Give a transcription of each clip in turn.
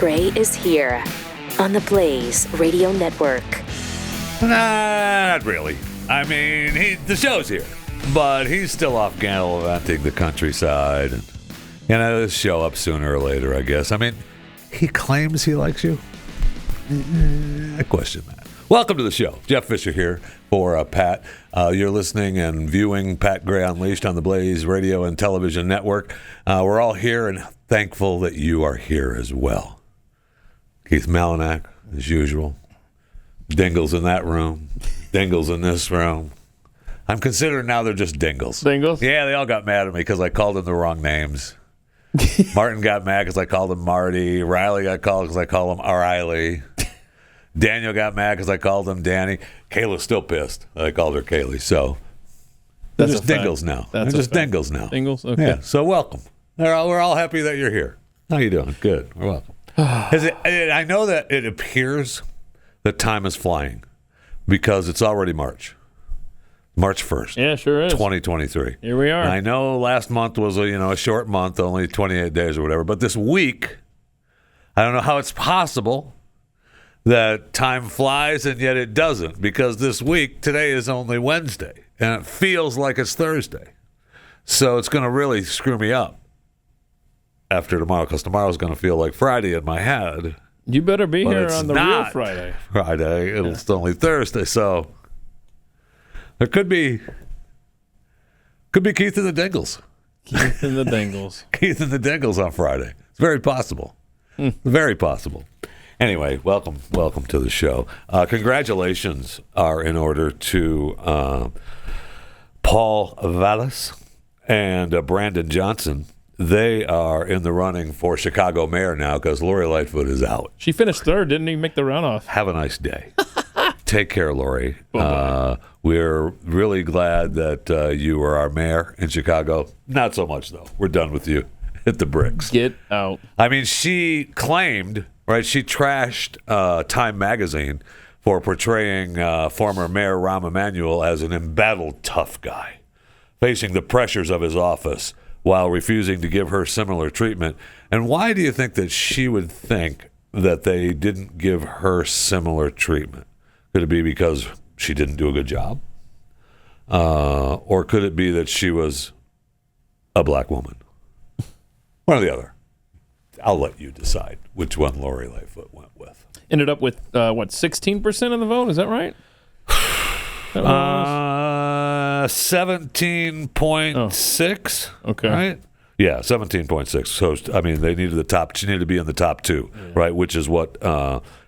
Gray is here on the Blaze Radio Network. Nah, not really. I mean, the show's here, but he's still off gallivanting the countryside. And, he'll show up sooner or later, I guess. I mean, he claims he likes you. I question that. Welcome to the show. Jeff Fisher here for Pat. You're listening and viewing Pat Gray Unleashed on the Blaze Radio and Television Network. We're all here and thankful that you are here as well. Keith Malinak, as usual. Dingles in that room. Dingles in this room. I'm considering now they're just Dingles. Dingles? Yeah, they all got mad at me because I called them the wrong names. Martin got mad because I called him Marty. Riley got called because I called him O'Reilly. Daniel got mad because I called him Danny. Kayla's still pissed that I called her Kaylee. So they're just Dingles now. They're just Dingles now. Dingles? Okay. Yeah, so welcome. We're all happy that you're here. How you doing? Good. We're welcome. I know that it appears that time is flying because it's already March. March 1st. Yeah, sure is. 2023. Here we are. And I know last month was a short month, only 28 days or whatever. But this week, I don't know how it's possible that time flies and yet it doesn't, because this week, today is only Wednesday, and it feels like it's Thursday. So it's going to really screw me up after tomorrow, because tomorrow's going to feel like Friday in my head. You better be here on the real Friday. Friday. It's only Thursday, so there could be Keith and the Dingles. Keith and the Dingles. Keith and the Dingles on Friday. It's very possible. Very possible. Anyway, welcome to the show. Congratulations are in order to Paul Vallis and Brandon Johnson. They are in the running for Chicago mayor now because Lori Lightfoot is out. She finished third, didn't even make the runoff. Have a nice day. Take care, Lori. We're really glad that you were our mayor in Chicago. Not so much, though. We're done with you. Hit the bricks. Get out. I mean, she claimed, right, she trashed Time Magazine for portraying former Mayor Rahm Emanuel as an embattled tough guy, facing the pressures of his office while refusing to give her similar treatment. And why do you think that she would think that they didn't give her similar treatment? Could it be because she didn't do a good job? Or could it be that she was a black woman? One or the other. I'll let you decide which one Lori Lightfoot went with. Ended up with, 16% of the vote? Is that right? 17.6. Oh, okay. Right? Yeah, 17.6. So, I mean, she needed to be in the top two, right? Which is what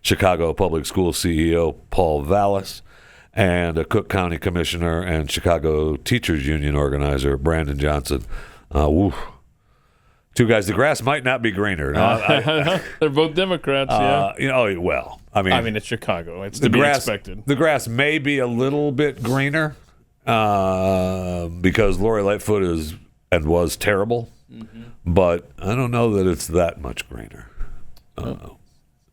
Chicago Public School CEO Paul Vallis and a Cook County Commissioner and Chicago Teachers Union organizer Brandon Johnson. Two guys. The grass might not be greener. No, they're both Democrats, yeah. Well, I mean, it's Chicago. It's to be expected. The grass may be a little bit greener because Lori Lightfoot is and was terrible, but I don't know that it's that much greener.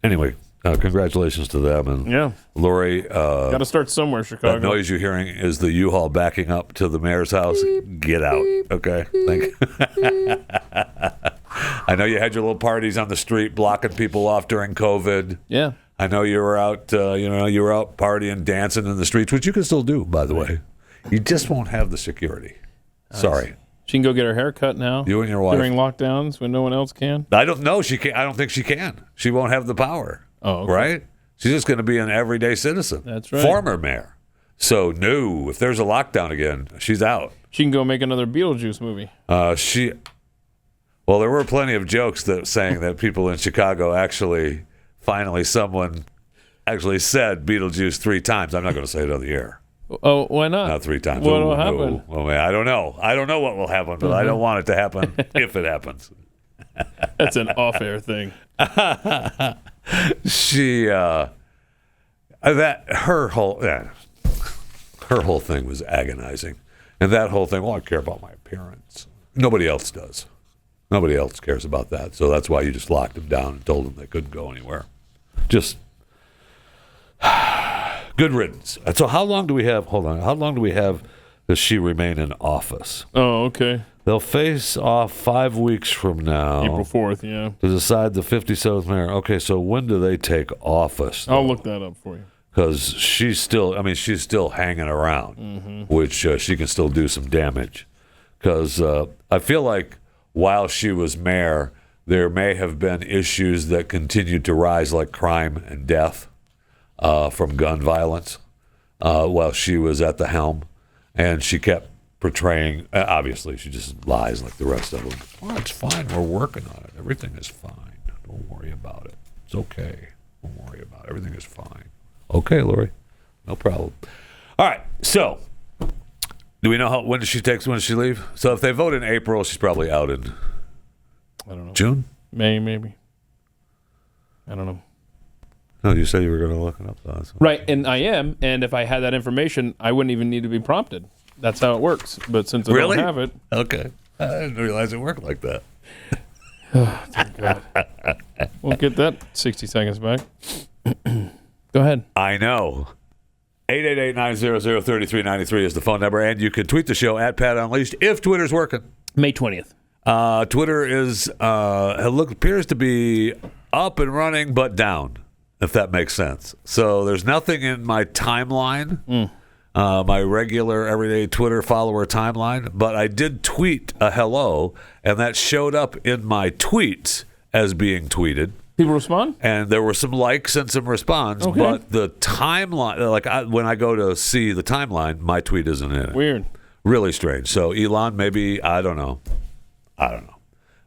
Anyway, congratulations to them. And Lori, got to start somewhere, Chicago. That noise you're hearing is the U-Haul backing up to the mayor's house. Get out, okay? Thank you. I know you had your little parties on the street blocking people off during COVID. Yeah. I know you were out, you were out partying, dancing in the streets, which you can still do, by the way. You just won't have the security. Sorry. She can go get her hair cut now. You and your wife. During lockdowns when no one else can? I don't know. She can't. I don't think she can. She won't have the power. Oh, okay. Right? She's just going to be an everyday citizen. That's right. Former mayor. So, no, if there's a lockdown again, she's out. She can go make another Beetlejuice movie. Well, there were plenty of jokes saying that people in Chicago someone actually said Beetlejuice 3 times. I'm not going to say it on the air. Oh, why not? Not 3 times. What will happen? Oh, I don't know. I don't know what will happen, but I don't want it to happen if it happens. That's an off-air thing. Her whole thing was agonizing, and that whole thing. Well, I care about my appearance. Nobody else does. Nobody else cares about that. So that's why you just locked them down and told them they couldn't go anywhere. Just good riddance. So how long do we have? Hold on. How long do we have? Does she remain in office? Oh, okay. They'll face off 5 weeks from now. April 4th, yeah. To decide the 57th mayor. Okay, so when do they take office? Though? I'll look that up for you. Because she's still hanging around, which she can still do some damage. Because I feel like while she was mayor, there may have been issues that continued to rise, like crime and death from gun violence, while she was at the helm. And she kept portraying, obviously, she just lies like the rest of them. Oh, it's fine. We're working on it. Everything is fine. Don't worry about it. It's okay. Don't worry about it. Everything is fine. Okay, Lori. No problem. All right. So, do we know when does she leave? So if they vote in April, she's probably out in I don't know. June? May, maybe. I don't know. No, you said you were going to look it up. Though. Right, and I am. And if I had that information, I wouldn't even need to be prompted. That's how it works. But since I Really? don't have it. Okay. I didn't realize it worked like that. Oh, dear God. We'll get that 60 seconds back. Go ahead. I know. 888-900-3393 is the phone number, and you can tweet the show at Pat Unleashed if Twitter's working. May 20th. Twitter appears to be up and running, but down, if that makes sense. So there's nothing in my timeline, my regular everyday Twitter follower timeline, but I did tweet a hello, and that showed up in my tweets as being tweeted. People respond? And there were some likes and some response, Okay. but the timeline, when I go to see the timeline, my tweet isn't in it. Weird. Really strange. So, Elon, maybe, I don't know.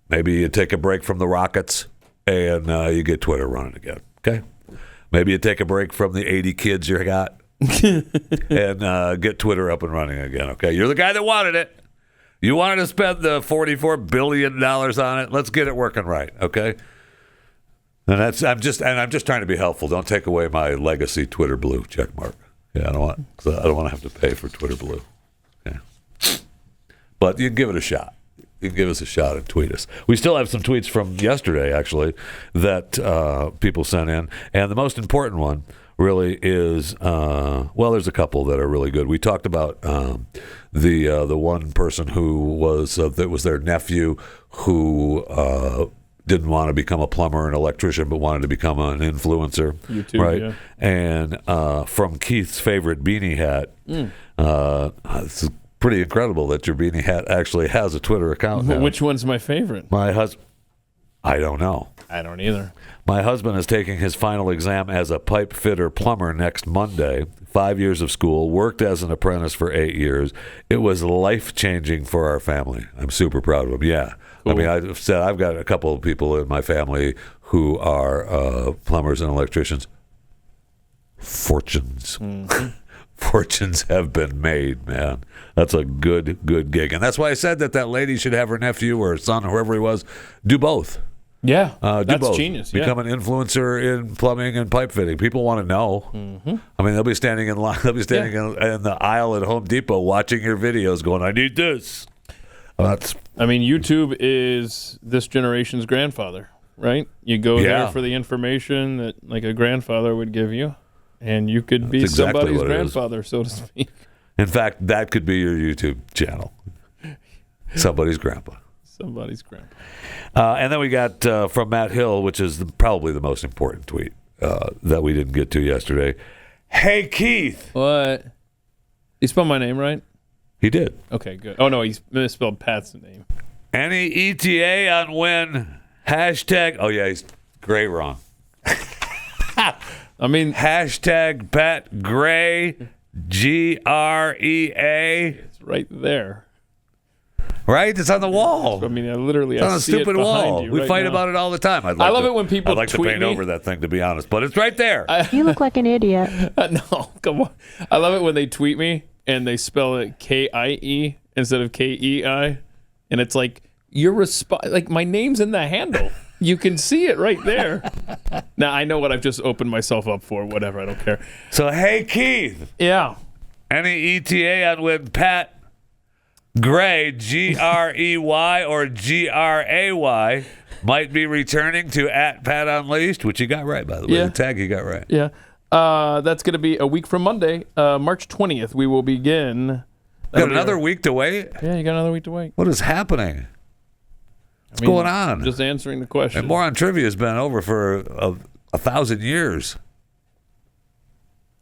Maybe you take a break from the rockets and you get Twitter running again, okay? Maybe you take a break from the 80 kids you got and get Twitter up and running again, okay? You're the guy that wanted it. You wanted to spend the $44 billion on it. Let's get it working right, okay? And I'm just trying to be helpful. Don't take away my legacy Twitter Blue check mark. Yeah, I don't want to have to pay for Twitter Blue. Okay. But you can give it a shot. You can give us a shot and tweet us. We still have some tweets from yesterday, actually, that people sent in. And the most important one really is, there's a couple that are really good. We talked about the one person who was that was their nephew who didn't want to become a plumber and electrician, but wanted to become an influencer. YouTube, right? yeah. And from Keith's favorite beanie hat, it's pretty incredible that your beanie hat actually has a Twitter account now. Which one's my favorite? My husband, I don't know. I don't either. My husband is taking his final exam as a pipe fitter plumber next Monday. 5 years of school, worked as an apprentice for 8 years. It was life-changing for our family. I'm super proud of him. Yeah. Cool. I mean, I've got a couple of people in my family who are plumbers and electricians. Fortunes. Mm-hmm. Fortunes have been made, man. That's a good gig. And that's why I said that lady should have her nephew or her son or whoever he was do both. Yeah, do that's both. genius. Become an influencer in plumbing and pipe fitting. People want to know. Mm-hmm. I mean, they'll be standing in line. They'll be standing in the aisle at Home Depot watching your videos, going, "I need this." I mean, YouTube is this generation's grandfather, right? You go there for the information that like a grandfather would give you, and you could be exactly somebody's grandfather, so to speak. In fact, that could be your YouTube channel. Somebody's grandpa. Somebody's grandpa. And then we got from Matt Hill, which is probably the most important tweet that we didn't get to yesterday. Hey, Keith. What? You spelled my name right? He did. Okay, good. Oh, no, he misspelled Pat's name. Any ETA on when hashtag... Oh, yeah, he's Gray wrong. I mean... Hashtag Pat Gray, GREA. It's right there. Right? It's on the wall. I mean, it's on a stupid wall. We fight now. about it all the time. I love it when people I'd like tweet to paint me. over that thing, to be honest, but it's right there. You look like an idiot. No, come on. I love it when they tweet me and they spell it K-I-E instead of K-E-I. And it's like, like my name's in the handle. You can see it right there. Now, I know what I've just opened myself up for. Whatever, I don't care. So, hey, Keith. Yeah. Any ETA on when Pat Gray, G-R-E-Y or G-R-A-Y, might be returning to at Pat Unleashed, which you got right, by the way. Yeah. The tag you got right. Yeah. That's going to be a week from Monday, March 20th. We will begin Got another week to wait? Yeah, you got another week to wait. What is happening? What's going on? I'm just answering the question. And Moron Trivia has been over for 1,000 years.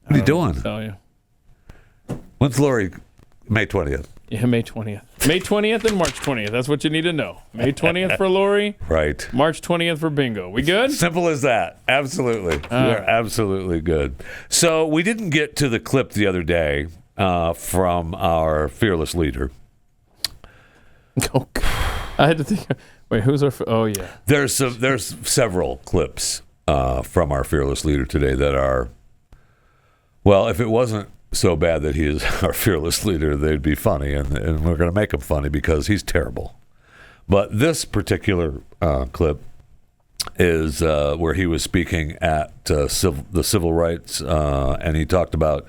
What are you doing? I'll tell you. When's Lori? May 20th. Yeah, May 20th. May 20th and March 20th. That's what you need to know. May 20th for Lori. Right. March 20th for Bingo. We good? Simple as that. Absolutely. We're absolutely good. So we didn't get to the clip the other day from our fearless leader. Oh, I had to think. Wait, who's our? Oh, yeah. There's several clips from our fearless leader today that are, well, if it wasn't so bad that he is our fearless leader, they'd be funny, and we're going to make him funny because he's terrible. But this particular clip is where he was speaking at the civil rights, and he talked about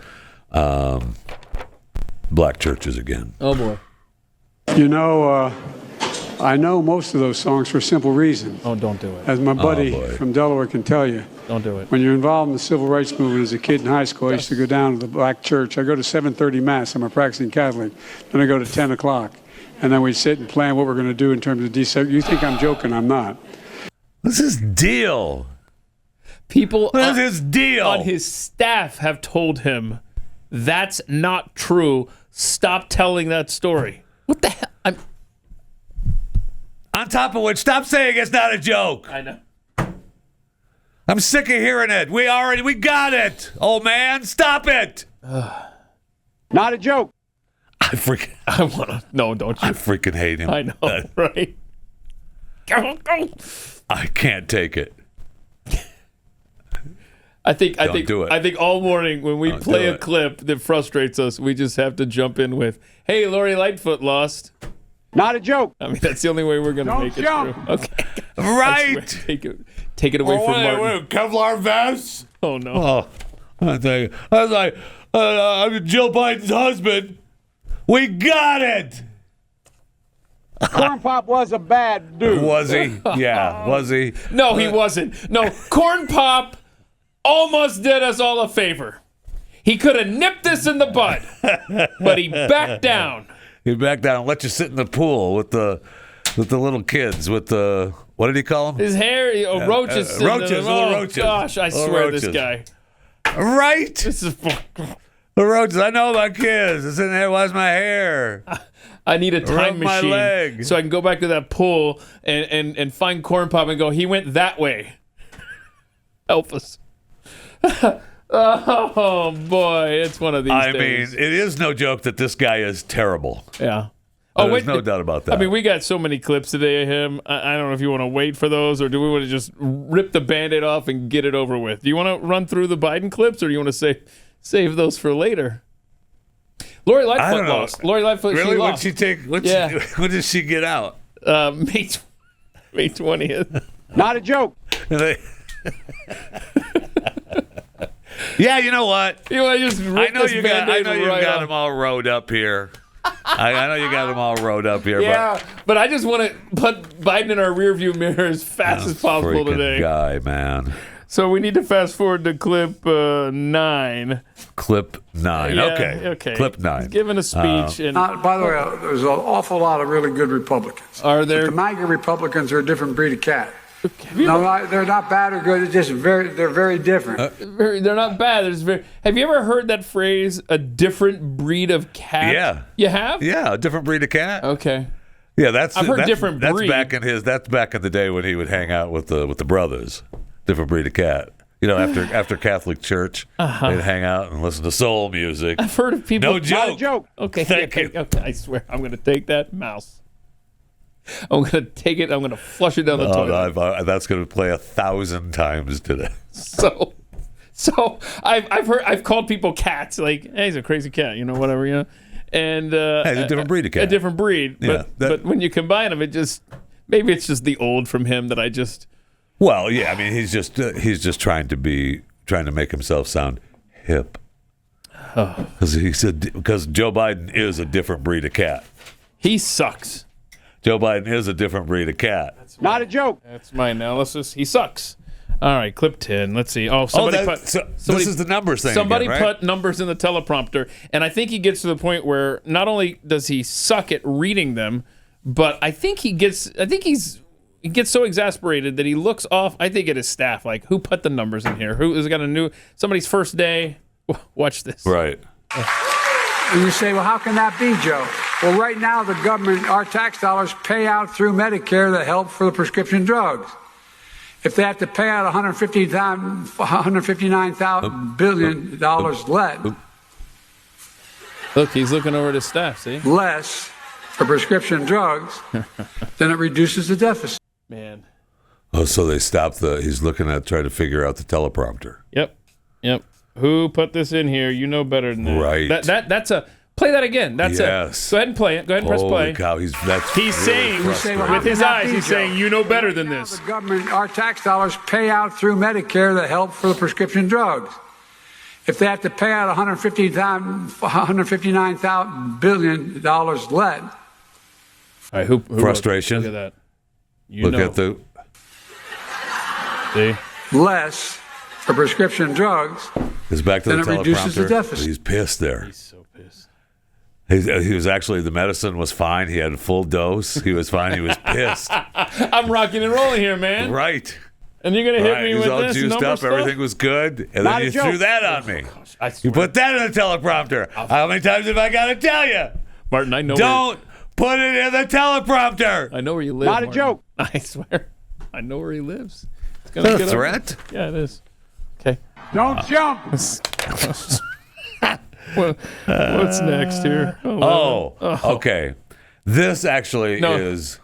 black churches again. Oh, boy. You know, I know most of those songs for a simple reason. Oh, don't do it. As my buddy from Delaware can tell you. Don't do it. When you're involved in the civil rights movement as a kid in high school, I used to go down to the black church. I go to 7:30 Mass. I'm a practicing Catholic. Then I go to 10 o'clock. And then we sit and plan what we're going to do in terms of desegregation. You think I'm joking. I'm not. What's his deal? People What is his deal? on his staff have told him that's not true. Stop telling that story. What the hell? On top of which, stop saying it's not a joke. I know. I'm sick of hearing it. We got it. Old man, stop it. Not a joke. I want to. No, don't you? freaking hate him. I know, right? Go. I can't take it. I think do it. I think all morning when we play a clip that frustrates us, we just have to jump in with, "Hey, Lori Lightfoot lost." Not a joke. I mean, that's the only way we're going to make it jump. through. Okay. Right. Take it away from Martin. Wait, Kevlar vest? Oh, no. Oh, I was like, I'm Jill Biden's husband. We got it. Corn Pop was a bad dude. Was he? Yeah, was he? No, he wasn't. No, Corn Pop almost did us all a favor. He could have nipped this in the bud, but he backed down. He backed down and let you sit in the pool with the little kids with the, what did he call them? His hair, roaches. Roaches, little roaches. Gosh, I swear roaches. this guy. Right. This is. The roaches. I know about kids. It's in there. Why's my hair? I need a time Rub my machine leg. so I can go back to that pool and find Corn Pop and go, he went that way. Help us. Oh, boy. It's one of these days. I mean, it is no joke that this guy is terrible. Yeah. There's no doubt about that. I mean, we got so many clips today of him. I don't know if you want to wait for those or do we want to just rip the Band-Aid off and get it over with? Do you want to run through the Biden clips or do you want to save those for later? Lori Lightfoot lost. Lori Lightfoot, really? she lost. When did she get out? May 20th. Not a joke. Yeah, you know what? You want to just rip this Band-Aid right got off. them all rode up here. I know you got them all rode up here. Yeah, but I just want to put Biden in our rearview mirror as fast as possible freaking today. Guy, man. So we need to fast forward to clip 9. Clip 9. Yeah, okay. Clip 9. He's giving a speech. And By the way, there's an awful lot of really good Republicans. Are there? The MAGA Republicans are a different breed of cat. Have you No, they're not bad or good. They're just they're very different. they're not bad. Have you ever heard that phrase, a different breed of cat? Yeah. You have? Yeah, a different breed of cat. Okay. Yeah, I've heard different breed. That's back in the day when he would hang out with the brothers. Different breed of cat. You know, after Catholic church, they'd hang out and listen to soul music. I've heard of people. No joke. Not a joke. Okay. Thank you. Okay, I swear, I'm going to take that mouse. I'm going to take it. I'm going to flush it down the toilet. No, that's going to play 1,000 times today. So I've called people cats, like, hey, he's a crazy cat, whatever, and Hey, he's a different breed of cat. A different breed, Yeah, but when you combine them, maybe it's just the old from him that I just. Well, yeah, I mean, he's just trying to make himself sound hip. Because Joe Biden is a different breed of cat. He sucks. Joe Biden is a different breed of cat. Not a joke. That's my analysis. He sucks. All right, clip 10. Let's see. Oh, somebody put. This is the numbers thing. Somebody again, right? put numbers in the teleprompter, and I think he gets to the point where not only does he suck at reading them, but I think he gets so exasperated that he looks off. I think at his staff, like, who put the numbers in here? Who has got somebody's first day? Watch this. Right. And you say, well, how can that be, Joe? Well, right now, the government, our tax dollars pay out through Medicare the help for the prescription drugs. If they have to pay out $159 billion less. Look, he's looking over at his staff, see? Less for prescription drugs, then it reduces the deficit. Man. Oh, so they stopped he's looking at trying to figure out the teleprompter. Yep. Who put this in here? You know better than that. Right. That's a play that again. That's yes. Go ahead and play it. Go ahead and press play. Holy cow, he's really saying frustrating. with his eyes, he's saying, you know better than Right now, this. the government, our tax dollars pay out through Medicare the help for the prescription drugs. If they have to pay out $159 billion less. All right, who frustration? Look at that. Look at the see less for prescription drugs. It's back to the then it reduces the teleprompter. deficit. He's pissed there. He's so pissed. He was actually, the medicine was fine. He had a full dose. He was fine. He was pissed. I'm rocking and rolling here, man. Right. And you're gonna hit me He was with all this juiced number up. stuff? Everything was good. And then you threw that on me. I You swear. put that in the teleprompter. How many times have I got to tell you? Martin, I know. Don't put it in the teleprompter. I know where you live. Not a Martin. joke. I swear. I know where he lives. It's Is that a get up- threat? Yeah, it is. Okay. Don't jump. What's next here? Okay. This actually No. is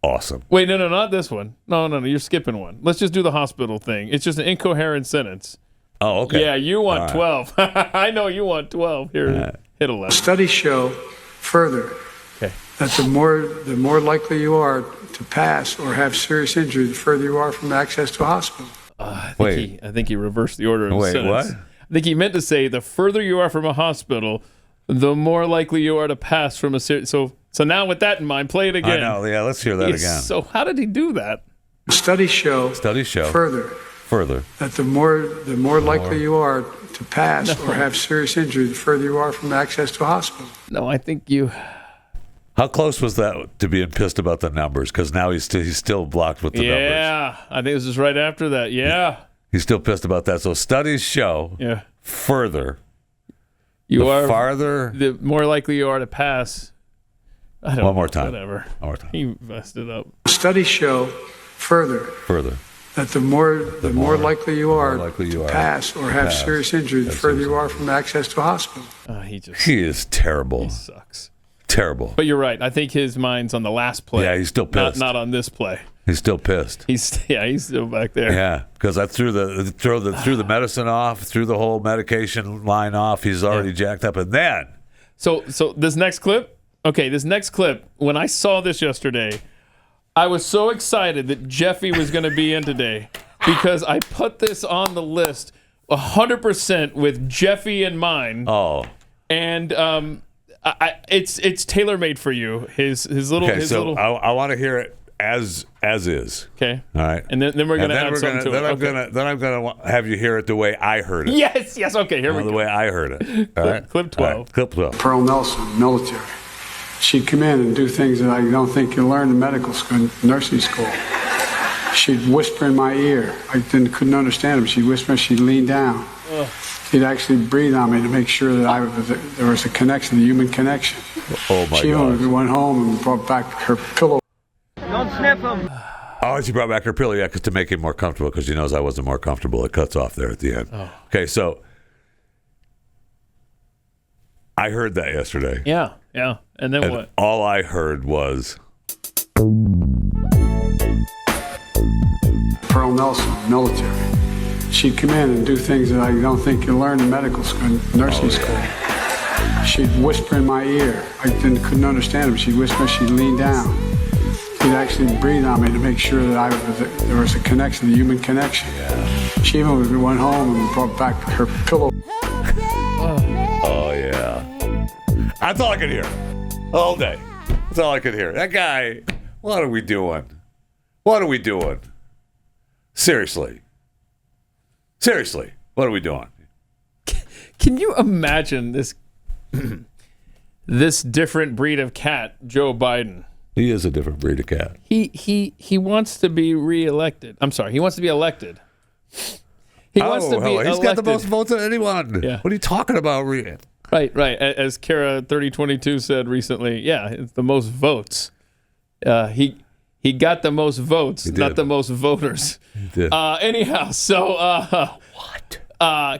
awesome. Wait, no, not this one. No, you're skipping one. Let's just do the hospital thing. It's just an incoherent sentence. Oh, okay. Yeah, you want All right. 12. I know you want 12. Here, hit 11. Studies show further Okay. that the more likely you are to pass or have serious injury, the further you are from access to a hospital. I Wait. think he reversed the order of the Wait, sentence. what? I think he meant to say the further you are from a hospital, the more likely you are to pass from a serious. So now with that in mind, play it again. I know. Yeah, let's hear that again. So how did he do that? Studies show further that the more likely you are to pass or have serious injury, the further you are from access to a hospital. No, I think you. How close was that to being pissed about the numbers? Because now he's still blocked with the numbers. Yeah, I think this is right after that. Yeah. He's still pissed about that. So studies show further. You the are farther. The more likely you are to pass. I don't know. One more time. Whatever. One more time. He messed it up. Studies show further that the more likely you are to pass or have serious injury, the further you are from access to a hospital. He is terrible. He sucks. Terrible. But you're right. I think his mind's on the last play. Yeah, he's still pissed. Not on this play. He's still pissed. He's still back there. Yeah, because I threw the medicine off, threw the whole medication line off. He's already jacked up, and then. So this next clip. Okay, this next clip. When I saw this yesterday, I was so excited that Jeffy was going to be in today because I put this on the list 100% with Jeffy in mind. Oh. And it's tailor made for you. His little. Okay, his so little. I want to hear it as is. Okay. All right. And then we're gonna add something to it. Then I'm gonna have you hear it the way I heard it. Yes. Okay. Here we go. The way I heard it. All right. Clip 12. All right, clip 12. Pearl Nelson, military. She'd come in and do things that I don't think you learn in medical school, nursing school. She'd whisper in my ear. I couldn't understand him. She'd whisper. She'd lean down. She'd actually breathe on me to make sure that there was a connection, a human connection. Oh my She God. went home and brought back her pillow. Don't sniff him. Oh, she brought back her pillow, yeah, to make him more comfortable, because she knows I wasn't more comfortable. It cuts off there at the end. Oh. Okay, so I heard that yesterday. Yeah. And then And what? all I heard was, Pearl Nelson, military. She'd come in and do things that I don't think you learn in medical school, nursing school. She'd whisper in my ear. I couldn't understand him. She'd whisper. She'd lean down. She'd actually breathe on me to make sure that there was a connection, a human connection. She even went home and brought back her pillow. oh yeah. That's all I could hear. All day. That's all I could hear. That guy, what are we doing? What are we doing? Seriously, what are we doing? Can you imagine this this different breed of cat, Joe Biden? He is a different breed of cat. He wants to be reelected. I'm sorry, he wants to be elected. He wants to be elected. He's got the most votes of anyone. Yeah. What are you talking about? Right. As Kara 3022 said recently, yeah, it's the most votes. He got the most votes, not the most voters. He did. Anyhow, so What?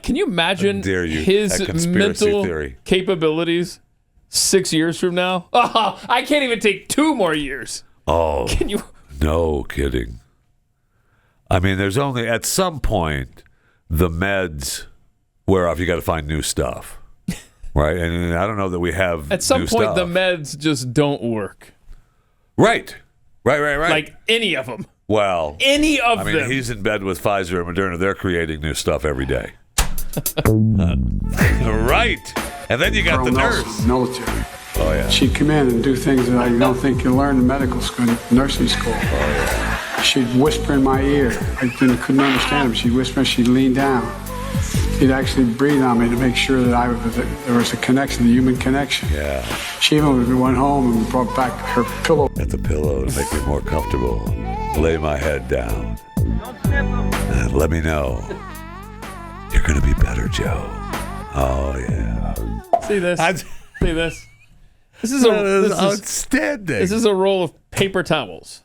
Can you imagine How dare you? his That conspiracy mental theory. capabilities 6 years from now? Oh, I can't even take 2 more years. Oh, Can you? no kidding. I mean, there's only, at some point, the meds wear off. You got to find new stuff. Right? And I don't know that we have At some new point, stuff. the meds just don't work. Right. Like any of them. Well, Any of I mean, them. he's in bed with Pfizer and Moderna. They're creating new stuff every day. Right. And then you got Colonel the Nelson, nurse. military. Oh, yeah. She'd come in and do things that I don't think you learn in medical school, nursing school. She'd whisper in my ear. Couldn't understand him. She'd whisper, she'd lean down. She'd actually breathe on me to make sure that there was a connection, the human connection. Yeah. She even went home and brought back her pillow. At the pillow to make me more comfortable. Lay my head down. Don't sniff them. And let me know. You're going to be better, Joe. Oh, yeah. See this? See this? This is outstanding. This is a roll of paper towels.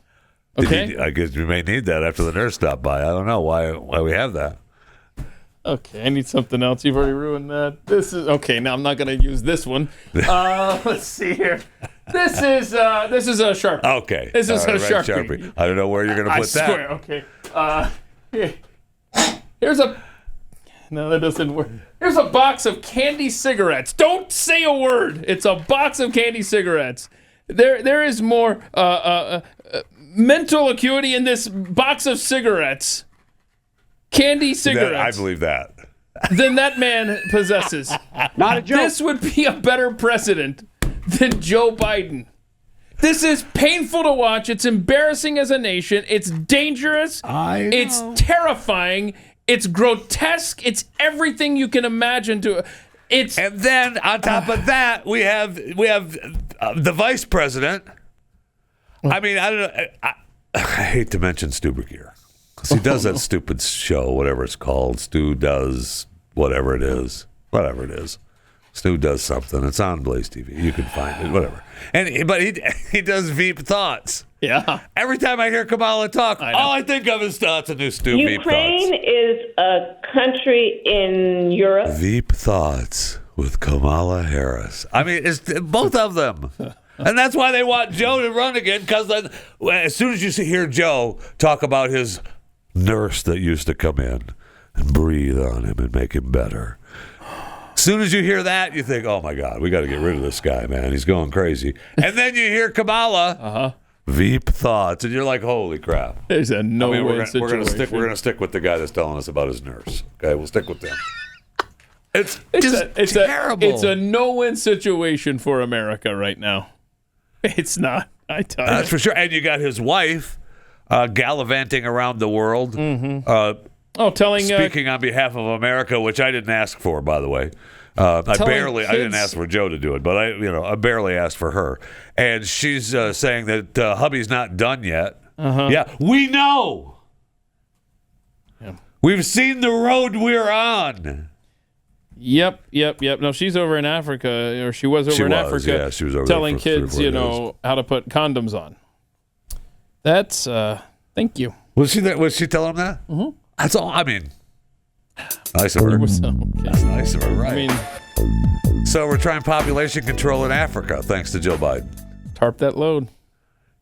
Okay. I guess we may need that after the nurse stopped by. I don't know why we have that. Okay, I need something else. You've already ruined that. This is okay. Now I'm not going to use this one. Let's see here. This is a Sharpie. Okay. This is All a right, Sharpie. I don't know where you're going to put I swear. Okay. Here's a. No, that doesn't work. Here's a box of candy cigarettes. Don't say a word. It's a box of candy cigarettes. There is more mental acuity in this box of cigarettes. Candy cigarettes. I believe that. Than that man possesses. Not a joke. This would be a better president than Joe Biden. This is painful to watch. It's embarrassing as a nation. It's dangerous. I know. It's terrifying. It's grotesque. It's everything you can imagine. And then on top of that, we have the vice president. I mean, I don't know. I hate to mention Stu Burgier. He does that stupid show, whatever it's called. Stu does whatever it is. Stu does something. It's on Blaze TV. You can find it, whatever. But he does Veep Thoughts. Yeah. Every time I hear Kamala talk, all I think of is thoughts of new Stu Veep Ukraine Thoughts. is a country in Europe. Veep Thoughts with Kamala Harris. I mean, it's both of them. And that's why they want Joe to run again, because as soon as you hear Joe talk about his nurse that used to come in and breathe on him and make him better, as soon as you hear that, you think, oh, my God, we got to get rid of this guy, man. He's going crazy. And then you hear Kamala, Veep Thoughts, and you're like, holy crap. There's a no-win situation. We're gonna stick with the guy that's telling us about his nurse. Okay, we'll stick with them. It's terrible. It's a no-win situation for America right now. It's not. I tell you. That's for sure. And you got his wife gallivanting around the world. Telling speaking on behalf of America, which I didn't ask for, by the way. I didn't ask for Joe to do it, but I barely asked for her. And she's saying that hubby's not done yet. Yeah, we know. Yeah. We've seen the road we're on. Yep. No, she's over in Africa, or she was over in Africa. Yeah, she was over telling there for kids, 3 or 4 days. how to put condoms on. That's thank you. Was she telling him that? Mm-hmm. That's all. I mean, nice of her. Okay. Nice of her, right? I mean, so we're trying population control in Africa, thanks to Joe Biden. tarp that load.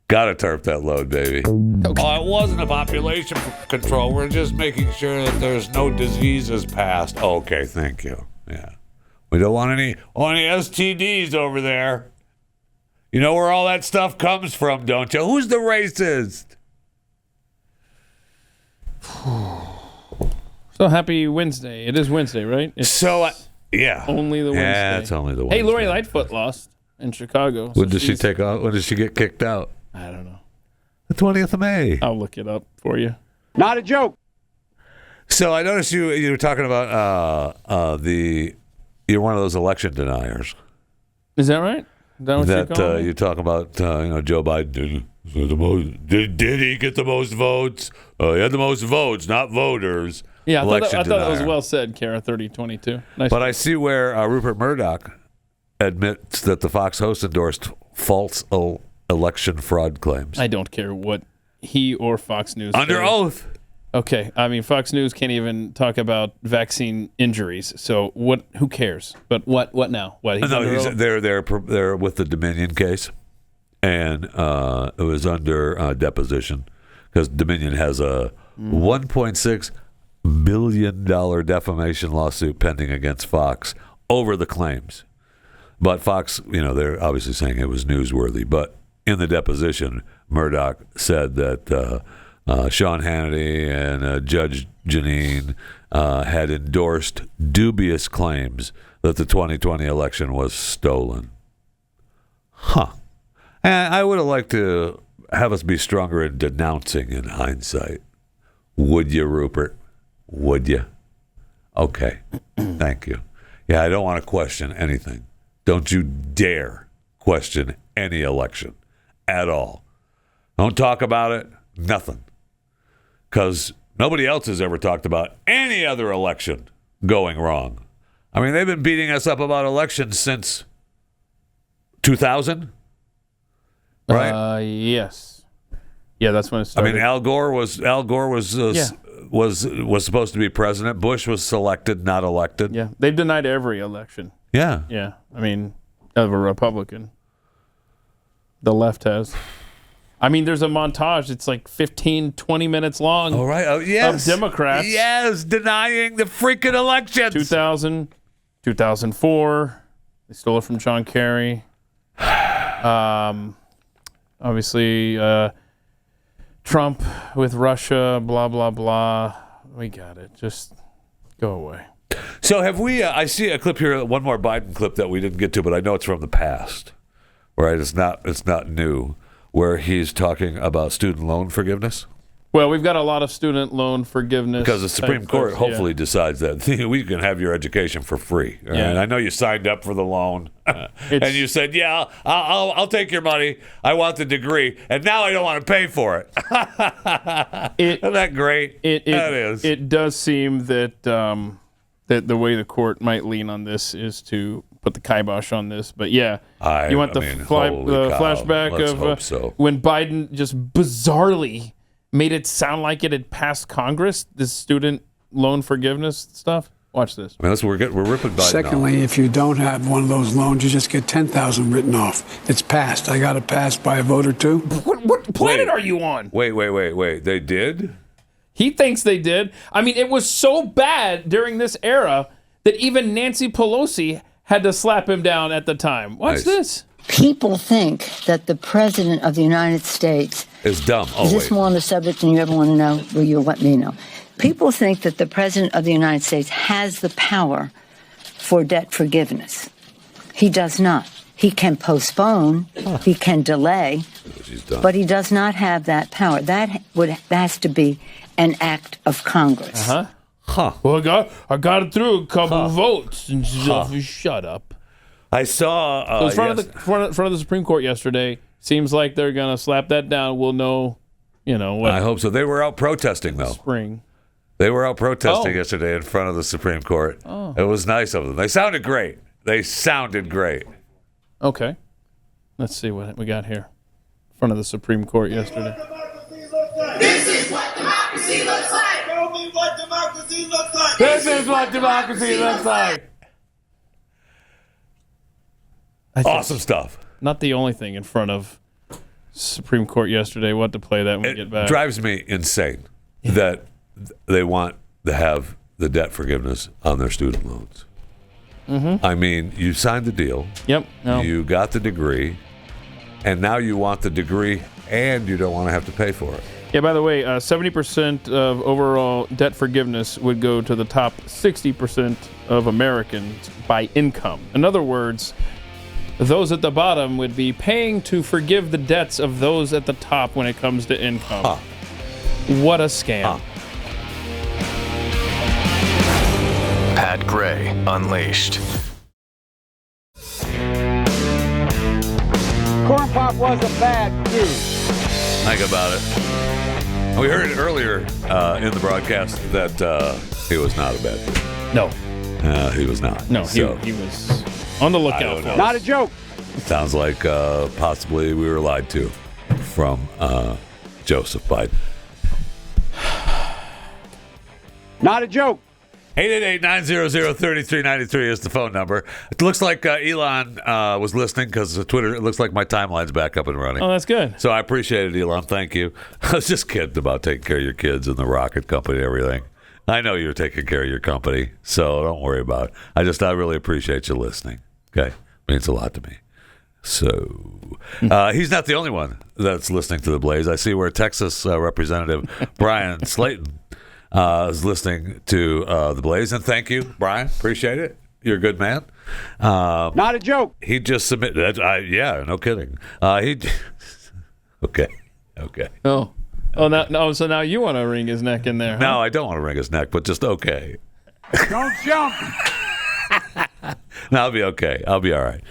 Gotta tarp that load, baby. Okay. Oh, it wasn't a population control. We're just making sure that there's no diseases passed. Okay, thank you. Yeah. We don't want any STDs over there. You know where all that stuff comes from, don't you? Who's the racist? So happy Wednesday. It is Wednesday, right? It's yeah. only the Wednesday. Yeah, it's only the Wednesday. Hey, Lori Lightfoot lost in Chicago. When does she take off? When does she get kicked out? I don't know. The 20th of May. I'll look it up for you. Not a joke. So I noticed you were talking about you're one of those election deniers. Is that right? Is that what you're calling me? You talk about Joe Biden did he get the most votes? He had the most votes, not voters. Yeah, I thought that was denier. well said, Kara 3022. Nice. But I see where Rupert Murdoch admits that the Fox host endorsed false election fraud claims. I don't care what he or Fox News Under says. oath. Okay, I mean Fox News can't even talk about vaccine injuries. So what? Who cares? But what now? What? They're with the Dominion case, and it was under deposition because Dominion has a $1.6 billion defamation lawsuit pending against Fox over the claims. But Fox, they're obviously saying it was newsworthy. But in the deposition, Murdoch said that Sean Hannity and Judge Janine had endorsed dubious claims that the 2020 election was stolen. And I would have liked to have us be stronger in denouncing in hindsight. Would you, Rupert? Would you? Okay. Thank you. Yeah, I don't want to question anything. Don't you dare question any election at all. Don't talk about it. Nothing. Because nobody else has ever talked about any other election going wrong. I mean, they've been beating us up about elections since 2000, right? Yes. Yeah, that's when it I started. mean, Al Gore was supposed to be president. Bush was selected, not elected. Yeah, they've denied every election. Yeah. Yeah, I mean, of a Republican. The left has. I mean, there's a montage. It's like 15, 20 minutes long. All right. Oh, yes. Of Democrats. Yes, denying the freaking elections. 2000, 2004. They stole it from John Kerry. Obviously, Trump with Russia, blah, blah, blah. We got it. Just go away. So have we, I see a clip here, one more Biden clip that we didn't get to, but I know it's from the past. Right? It's not new, where he's talking about student loan forgiveness. Well, we've got a lot of student loan forgiveness. Because the Supreme Court hopefully decides that we can have your education for free. Right? Yeah. And I know you signed up for the loan, and you said, "Yeah, I'll take your money. I want the degree, and now I don't want to pay for it." Isn't that great? That is. It does seem that that the way the court might lean on this is to put the kibosh on this. But yeah, you want the flashback Let's of hope so. when Biden just bizarrely made it sound like it had passed Congress, this student loan forgiveness stuff. Watch this. I mean, we're ripping Biden Secondly, if you don't have one of those loans, you just get $10,000 written off. It's passed. I got it passed by a vote or two. What planet are you on? Wait. They did? He thinks they did. I mean, it was so bad during this era that even Nancy Pelosi had to slap him down at the time. Watch this. People think that the President of the United States is dumb. Is this more on the subject than you ever want to know? Well, you'll let me know. People think that the President of the United States has the power for debt forgiveness. He does not. He can postpone, he can delay, but he does not have that power. That has to be an act of Congress. Well, I got it through a couple of votes. And shut up. I saw in front of the Supreme Court yesterday. Seems like they're gonna slap that down. We'll know, what. I hope so. They were out protesting though. Spring. They were out protesting yesterday in front of the Supreme Court. Oh. It was nice of them. They sounded great. Okay. Let's see what we got here. In front of the Supreme Court yesterday. This is what democracy looks like. Show me what democracy looks like. This is what democracy looks like. Awesome stuff. Not the only thing in front of Supreme Court yesterday. We'll have to play that when we get back. It drives me insane that they want to have the debt forgiveness on their student loans. Mm-hmm. I mean, you signed the deal. Yep. No. You got the degree, and now you want the degree, and you don't want to have to pay for it. Yeah, by the way, 70% of overall debt forgiveness would go to the top 60% of Americans by income. In other words, those at the bottom would be paying to forgive the debts of those at the top when it comes to income. What a scam. Pat Gray Unleashed. Corn Pop was a bad dude. Think about it. We heard earlier in the broadcast that he was not a bad dude. No. He was not. No, So, he was on the lookout for us. Not a joke. sounds like possibly we were lied to from Joseph Biden. Not a joke. 888-900-3393 is the phone number. It looks like Elon was listening because Twitter, it looks like my timeline's back up and running. Oh, that's good. So I appreciate it, Elon. Thank you. I was just kidding about taking care of your kids and the rocket company and everything. I know you're taking care of your company, so don't worry about it. I really appreciate you listening. Okay? Means a lot to me. So he's not the only one that's listening to The Blaze. I see where Texas Representative Brian Slayton is listening to The Blaze. And thank you, Brian. Appreciate it. You're a good man. Not a joke. He just submitted. Yeah, no kidding. Okay. Oh, no. So now you want to wring his neck in there? Huh? No, I don't want to wring his neck, but just okay. Don't jump. No, I'll be okay. I'll be all right.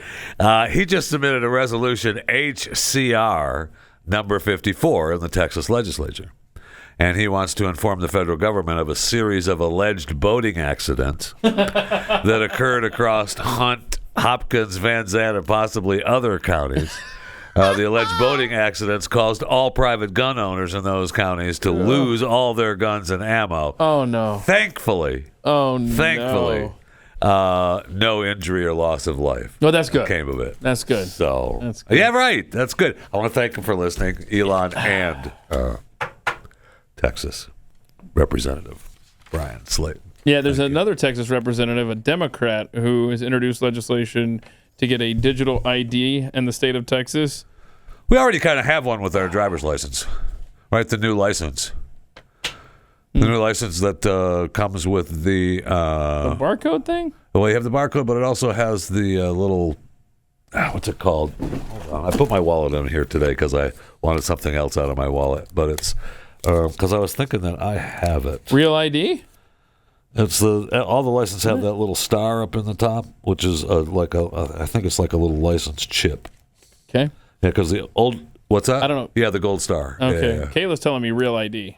He just submitted a resolution, HCR number 54, in the Texas legislature. And he wants to inform the federal government of a series of alleged boating accidents that occurred across Hunt, Hopkins, Van Zandt, and possibly other counties. The alleged boating accidents caused all private gun owners in those counties to lose all their guns and ammo. Oh, no. Thankfully, no injury or loss of life. No, that's good. Came of it. That's good. So, that's good. Yeah, right. That's good. I want to thank him for listening, Elon and Texas Representative Brian Slayton. Yeah, there's another Texas representative, a Democrat, who has introduced legislation to get a digital ID in the state of Texas. We already kind of have one with our driver's license, right? The new license. The new license that comes with the barcode thing? Well, you have the barcode, but it also has the little, what's it called? Hold on. I put my wallet in here today because I wanted something else out of my wallet, but it's because I was thinking that I have it. Real ID? It's all the licenses have that little star up in the top, which is I think it's like a little license chip. Okay. Yeah, because the old, what's that? I don't know. Yeah, the gold star. Okay. Yeah. Kayla's telling me real ID.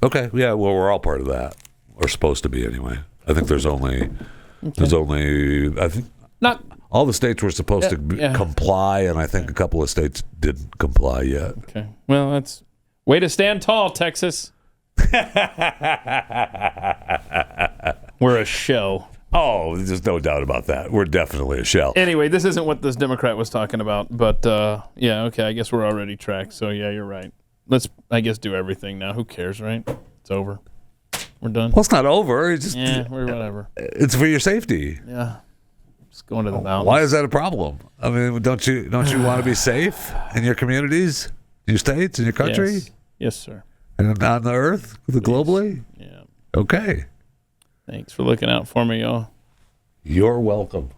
Okay. Yeah. Well, we're all part of that. We're supposed to be anyway. I think there's only I think not all the states were supposed to comply, and I think a couple of states didn't comply yet. Okay. Well, that's way to stand tall, Texas. We're a shell. Oh, there's no doubt about that. We're definitely a shell. Anyway, this isn't what this Democrat was talking about, but yeah, okay, I guess we're already tracked, so yeah, you're right. Let's, I guess, do everything now. Who cares, right? It's over. We're done. Well, it's not over. It's just, we're whatever. It's for your safety. Yeah. Just going to the mountains. Why is that a problem? I mean, don't you want to be safe in your communities, in your states, in your country? Yes, sir. And on the earth, globally? Yeah. Okay. Thanks for looking out for me, y'all. You're welcome.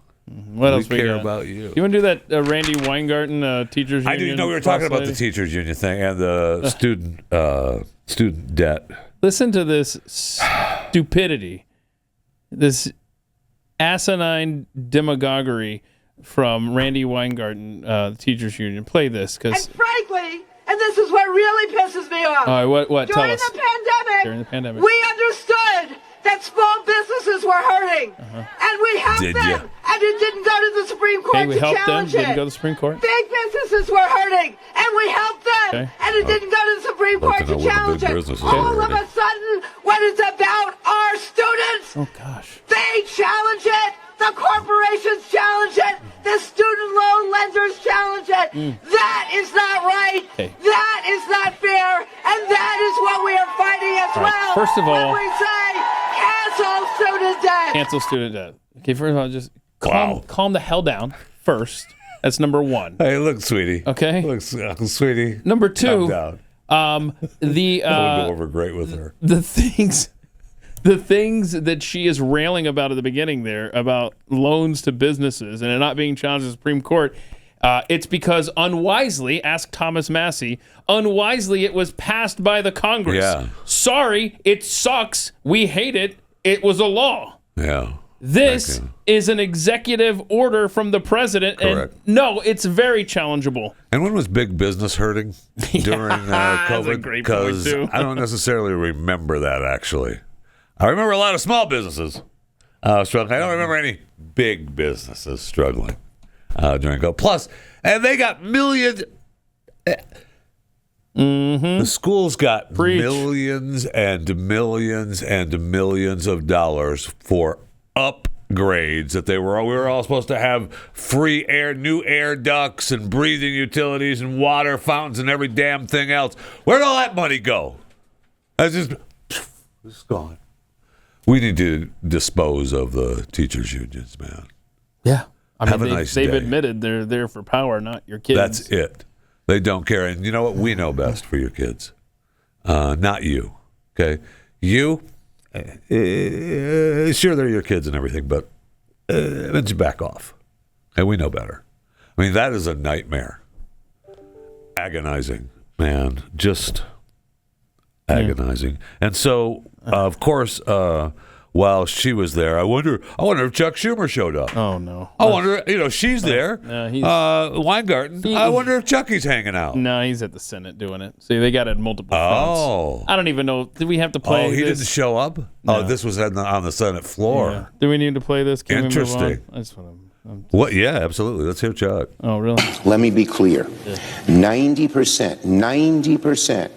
What else we care got? about you? You want to do that Randy Weingarten teachers union? I do know we were talking about the teachers union thing and the student debt. Listen to this stupidity, this asinine demagoguery from Randy Weingarten, the teachers union. Play this, because Frankly, and this is what really pisses me off. All right, what? Tell us. During the pandemic, we understood that small businesses were hurting, and we helped them, and it didn't go to the Supreme Court we to helped challenge them. it. Didn't go to the Supreme Court. Big businesses were hurting, and we helped them, and it didn't go to the Supreme Court to challenge it. All of a sudden, when it's about our students, they challenge it. The corporations challenge it. The student loan lenders challenge it. That is not right. That is not fair. And that is what we are fighting as well. First of all, when we say cancel student debt. Cancel student debt. Okay, first of all, just calm the hell down first. That's number one. Hey, look, sweetie. Okay? Look, sweetie. Number two, calm down. The I would go over great with her. The things that she is railing about at the beginning there about loans to businesses and it not being challenged in the Supreme Court, It's because unwisely, ask Thomas Massey, unwisely it was passed by the Congress. Yeah. Sorry, it sucks. We hate it. It was a law. Yeah. This is an executive order from the president. Correct. And no, it's very challengeable. And when was big business hurting during COVID? Because I don't necessarily remember that, actually. I remember a lot of small businesses struggling. I don't remember any big businesses struggling during COVID. Plus, and they got millions. The schools got millions and millions and millions of dollars for upgrades that we were all supposed to have free air, new air ducts and breathing utilities and water fountains and every damn thing else. Where'd all that money go? It's gone. We need to dispose of the teachers' unions, man. Yeah. Have a nice day. They've admitted they're there for power, not your kids. That's it. They don't care. And you know what? We know best for your kids. Not you. Okay? You, sure, they're your kids and everything, but let's back off. And we know better. I mean, that is a nightmare. Agonizing, man. Just agonizing. And so, of course, while she was there, I wonder if Chuck Schumer showed up. Oh, no. I wonder, she's there. Weingarten. I wonder if Chucky's hanging out. No, he's at the Senate doing it. See, they got it multiple fronts. Oh. I don't even know. Did we have to play Oh, he this? didn't show up? No. Oh, this was on the Senate floor. Yeah. Do we need to play this? Can Interesting. We move on? I just want to... What? Yeah, absolutely. Let's hear Chuck. Oh, really? Let me be clear. 90%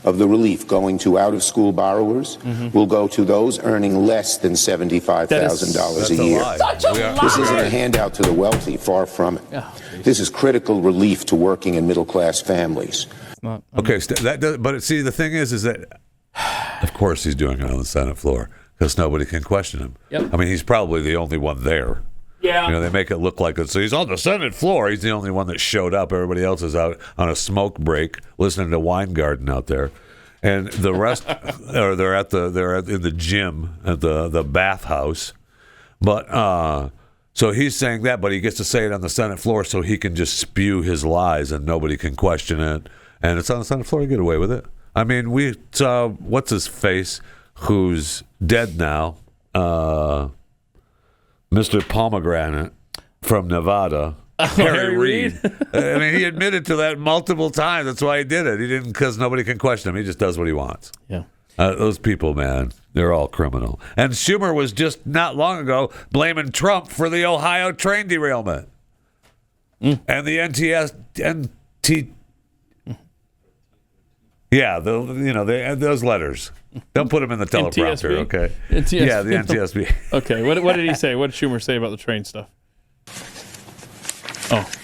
of the relief going to out-of-school borrowers will go to those earning less than $75,000 a year. This isn't a handout to the wealthy, far from it. This is critical relief to working and middle-class families. Okay, but see, the thing is that, of course, he's doing it on the Senate floor because nobody can question him. Yep. I mean, he's probably the only one there. Yeah. They make it look like it. So he's on the Senate floor. He's the only one that showed up. Everybody else is out on a smoke break listening to Weingarten out there. And the rest they're in the gym at the bathhouse. But so he's saying that, but he gets to say it on the Senate floor so he can just spew his lies and nobody can question it. And it's on the Senate floor, you get away with it. I mean, we saw what's his face, who's dead now. Mr. Pomegranate from Nevada, Harry Reid. I mean, he admitted to that multiple times. That's why he did it. He didn't because nobody can question him. He just does what he wants. Yeah. Those people, man, they're all criminal. And Schumer was just not long ago blaming Trump for the Ohio train derailment and the those letters. Don't put them in the teleprompter, okay? NTSB? Yeah, the NTSB. Okay, what did he say? What did Schumer say about the train stuff?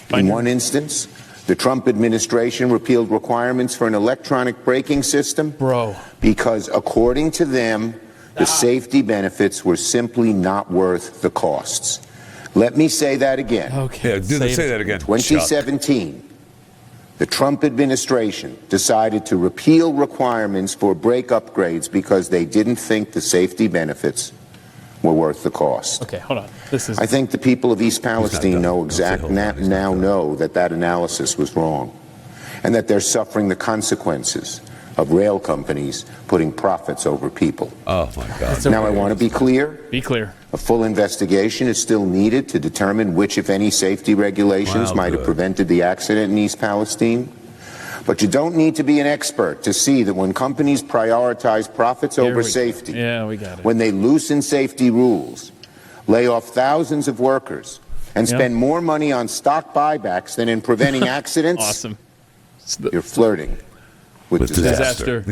In one instance, the Trump administration repealed requirements for an electronic braking system. Because according to them, the safety benefits were simply not worth the costs. Let me say that again. Okay. Yeah, say that again. 2017. The Trump administration decided to repeal requirements for brake upgrades because they didn't think the safety benefits were worth the cost. Okay, hold on. I think the people of East Palestine know that analysis was wrong, and that they're suffering the consequences of rail companies putting profits over people. Oh my God! Now I want to be clear. Be clear. A full investigation is still needed to determine which, if any, safety regulations might have prevented the accident in East Palestine. But you don't need to be an expert to see that when companies prioritize profits over safety, we got it. When they loosen safety rules, lay off thousands of workers, and spend more money on stock buybacks than in preventing accidents, awesome. You're flirting with disaster.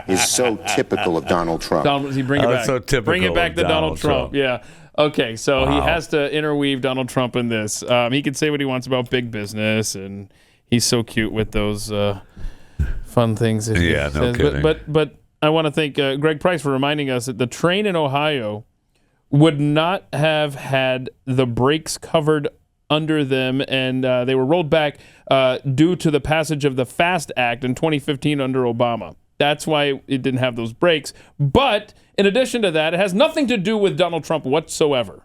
Is so typical of Donald Trump. Bring it back. So typical bring it back to Donald Trump. Yeah. Okay, so he Wow. has to interweave Donald Trump in this. He can say what he wants about big business, and he's so cute with those fun things. That he no says. kidding. But I want to thank Greg Price for reminding us that the train in Ohio would not have had the brakes covered under them, and they were rolled back due to the passage of the FAST Act in 2015 under Obama. That's why it didn't have those brakes. But in addition to that, it has nothing to do with Donald Trump whatsoever.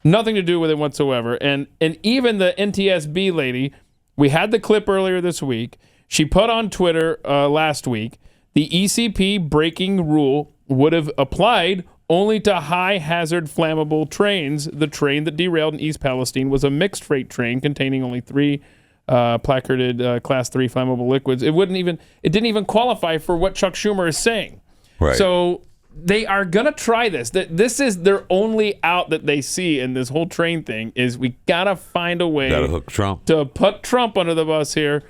Nothing to do with it whatsoever. And even the NTSB lady, we had the clip earlier this week. She put on Twitter last week, the ECP braking rule would have applied only to high-hazard flammable trains. The train that derailed in East Palestine was a mixed freight train containing only 3 placarded Class 3 flammable liquids. It didn't even qualify for what Chuck Schumer is saying. Right. So they are going to try this. This is their only out that they see in this whole train thing is we got to find a way to hook Trump. To put Trump under the bus here,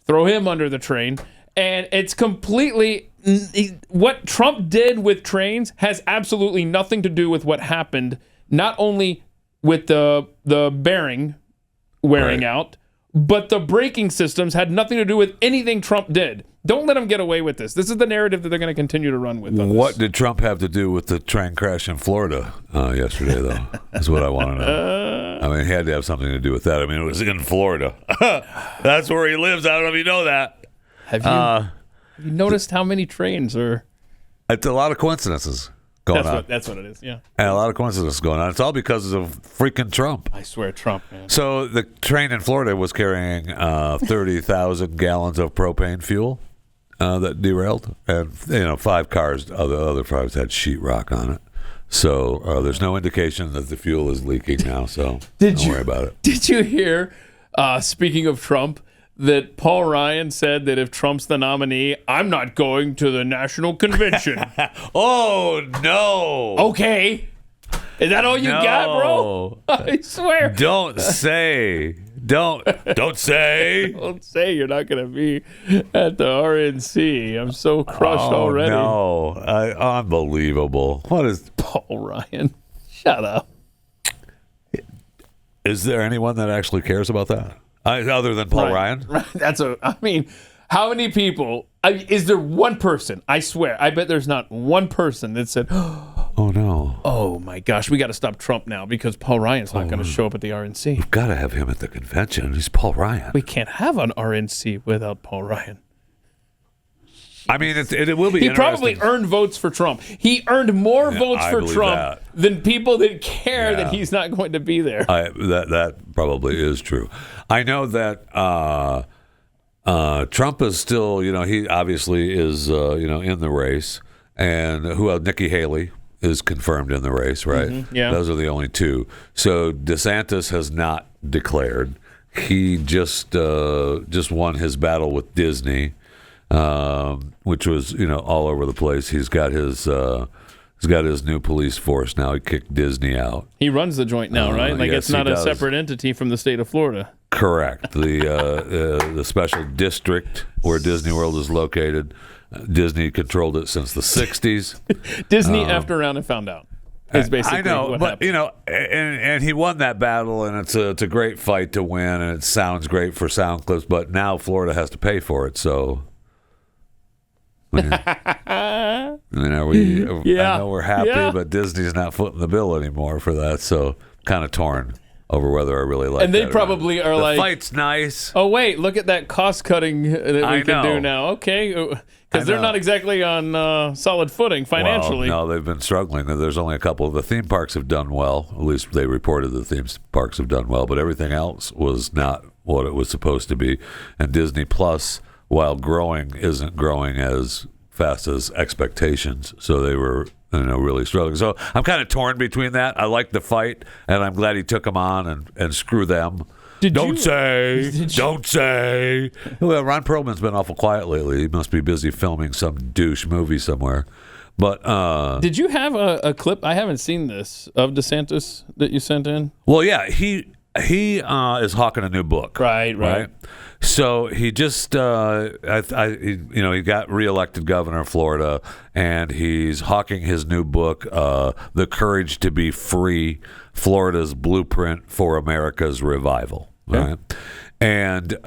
throw him under the train. And it's completely what Trump did with trains has absolutely nothing to do with what happened, not only with the bearing wearing out, but the braking systems had nothing to do with anything Trump did. Don't let him get away with this. This is the narrative that they're going to continue to run with. What did Trump have to do with the train crash in Florida yesterday, though? That's what I want to know. I mean, he had to have something to do with that. I mean, it was in Florida. That's where he lives. I don't know if you know that. Have you noticed how many trains are? It's a lot of coincidences going on. That's what it is, yeah. And a lot of coincidences going on. It's all because of freaking Trump. I swear, Trump, man. So the train in Florida was carrying 30,000 gallons of propane fuel that derailed. And, 5 cars, the other 5 had sheetrock on it. So there's no indication that the fuel is leaking now, so don't worry about it. Did you hear, speaking of Trump, that Paul Ryan said that if Trump's the nominee, I'm not going to the national convention? Oh, no. Okay. Is that all you got, bro? I swear. Don't say. Don't say. Don't say you're not going to be at the RNC. I'm so crushed already. No. Unbelievable. What is Paul Ryan? Shut up. Is there anyone that actually cares about that? Other than Paul Ryan? Right. How many people, is there one person, I swear, I bet there's not one person that said, oh no. Oh my gosh, we got to stop Trump now because Paul Ryan's not going to show up at the RNC. We've got to have him at the convention. He's Paul Ryan. We can't have an RNC without Paul Ryan. I mean, it will be He interesting. probably earned votes for Trump. He earned more votes for Trump than people that care that he's not going to be there. That probably is true. I know that Trump is still, he obviously is, in the race. And Nikki Haley is confirmed in the race, right? Mm-hmm, yeah. Those are the only 2. So DeSantis has not declared. He just won his battle with Disney. Which was all over the place. He's got his new police force now. He kicked Disney out. He runs the joint now, right? Like yes, it's not a separate entity from the state of Florida. Correct. The special district where Disney World is located. Disney controlled it since the 60s. Disney effed around and found out. Is basically I know, what but happened. and he won that battle, and it's a great fight to win, and it sounds great for sound clips. But now Florida has to pay for it, so. I know we're happy, but Disney's not footing the bill anymore for that, so kind of torn over whether I really like. And they probably are the fight's nice. Oh wait, look at that cost cutting that we can do now. Okay, because they're not exactly on solid footing financially. Well, no, they've been struggling. There's only a couple of the theme parks have done well. At least they reported the theme parks have done well, but everything else was not what it was supposed to be. And Disney Plus, while growing, isn't growing as fast as expectations. So they were, really struggling. So I'm kind of torn between that. I like the fight, and I'm glad he took them on and screw them. Don't say. Well, Ron Perlman's been awful quiet lately. He must be busy filming some douche movie somewhere. But did you have a clip? I haven't seen this of DeSantis that you sent in. Well, yeah, he is hawking a new book. Right. So he just, he got reelected governor of Florida, and he's hawking his new book, "The Courage to Be Free: Florida's Blueprint for America's Revival." Right, and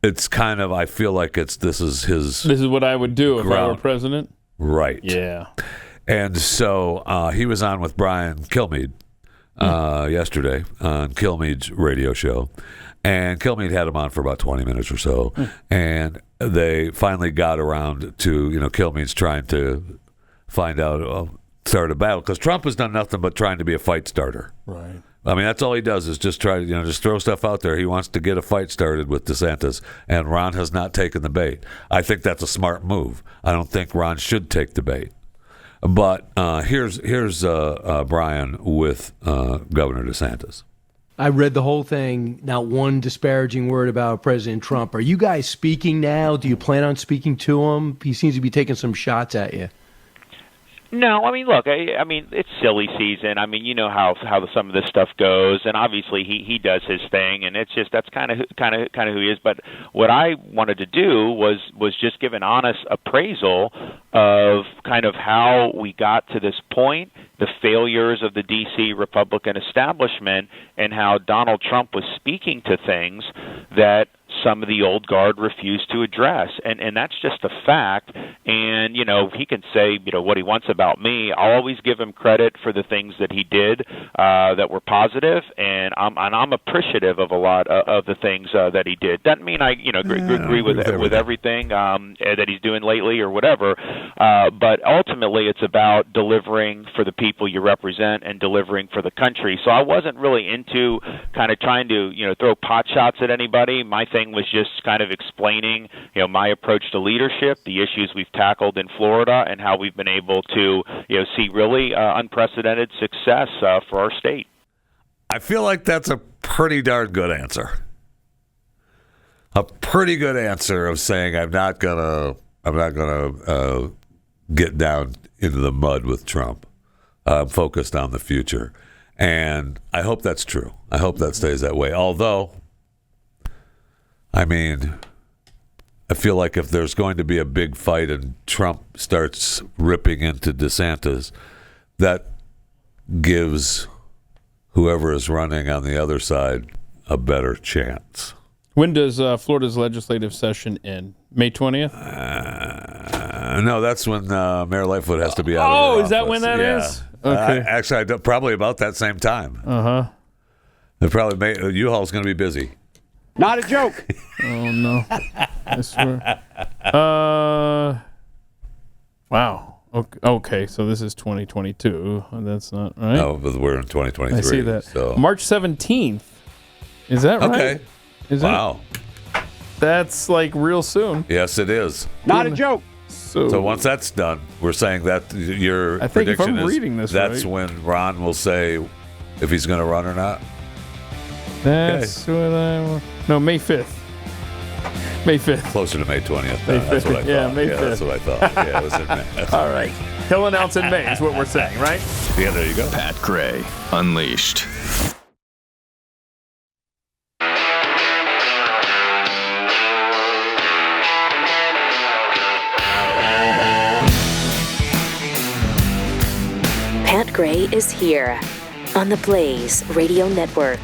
it's kind of, I feel like this is what I would do if I were president. Right. Yeah. And so he was on with Brian Kilmeade yesterday on Kilmeade's radio show. And Kilmeade had him on for about 20 minutes or so. And they finally got around to, Kilmeade's trying to find out, start a battle. Because Trump has done nothing but trying to be a fight starter. Right. I mean, that's all he does is just try to, just throw stuff out there. He wants to get a fight started with DeSantis, and Ron has not taken the bait. I think that's a smart move. I don't think Ron should take the bait. But here's Brian with Governor DeSantis. I read the whole thing, not one disparaging word about President Trump. Are you guys speaking now? Do you plan on speaking to him? He seems to be taking some shots at you. No, I mean, look, I mean, it's silly season. I mean, you know how some of this stuff goes, and obviously he does his thing, and it's just that's kind of who he is. But what I wanted to do was just give an honest appraisal of kind of how we got to this point, the failures of the D.C. Republican establishment, and how Donald Trump was speaking to things that some of the old guard refused to address, and that's just a fact. And he can say what he wants about me. I'll always give him credit for the things that he did that were positive, and I'm appreciative of a lot of the things that he did. Doesn't mean I agree with everything that he's doing lately or whatever. But ultimately, it's about delivering for the people you represent and delivering for the country. So I wasn't really into kind of trying to throw pot shots at anybody. My thing was just kind of explaining my approach to leadership, the issues we've tackled in Florida, and how we've been able to see really unprecedented success for our state. I feel like that's a pretty darn good answer. A pretty good answer of saying I'm not gonna get down into the mud with Trump. I'm focused on the future, and I hope that's true. I hope that stays that way. Although, I mean, I feel like if there's going to be a big fight and Trump starts ripping into DeSantis, that gives whoever is running on the other side a better chance. When does Florida's legislative session end? May 20th? No, that's when Mayor Lightfoot has to be out of her office. Is that when that is? Okay. Actually, probably about that same time. Uh-huh. U-Haul's going to be busy. Not a joke. Oh, no. I swear. Wow. Okay, so this is 2022. That's not right. No, but we're in 2023. I see that. So. March 17th. Is that right? Okay. Wow. That's like real soon. Yes, it is. Not a joke. So once that's done, we're saying that your I think prediction if I'm is reading this that's right. when Ron will say if he's going to run or not. That's what I want. No, May 5th. May 5th. Closer to May 20th. May That's what I thought. Yeah, May 5th. That's what I thought. Yeah, it was in May. All right. He'll announce in May is what we're saying, right? Yeah, there you go. Pat Gray Unleashed. Pat Gray is here on the Blaze Radio Network.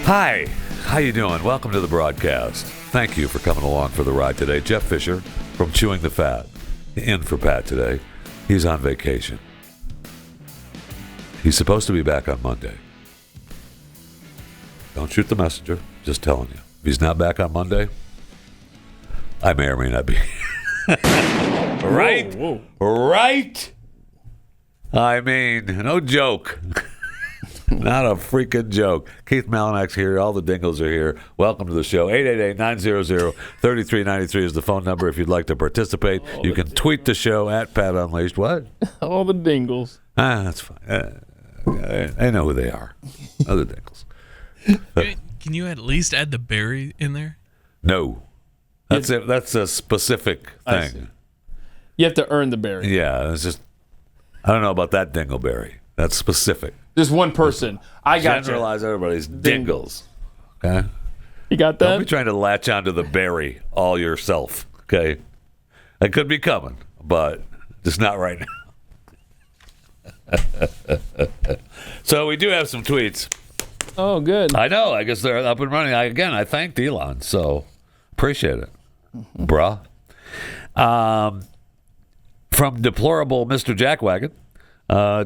Hi, how you doing? Welcome to the broadcast. Thank you for coming along for the ride today. Jeff Fisher from Chewing the Fat in for Pat today. He's on vacation. He's supposed to be back on Monday. Don't shoot the messenger. Just telling you. If he's not back on Monday, I may or may not be. Right? Whoa. Right? I mean, no joke. Not a freaking joke. Keith Malinak's here. All the Dingles are here. Welcome to the show. 888-900-3393 is the phone number if you'd like to participate. You can tweet the show at Pat Unleashed. What? All the Dingles. That's fine. I know who they are. Other Dingles. Can you at least add the berry in there? No. That's it. That's a specific thing. You have to earn the berry. Yeah. It's just, I don't know about that dingleberry. That's specific. There's one person. I got Generalize everybody's dingles. Okay? You got that? Don't be trying to latch onto the berry all yourself. Okay? That could be coming, but just not right now. So we do have some tweets. Oh, good. I know. I guess they're up and running. I thanked Elon, so appreciate it, bruh. From deplorable Mr. Jackwagon.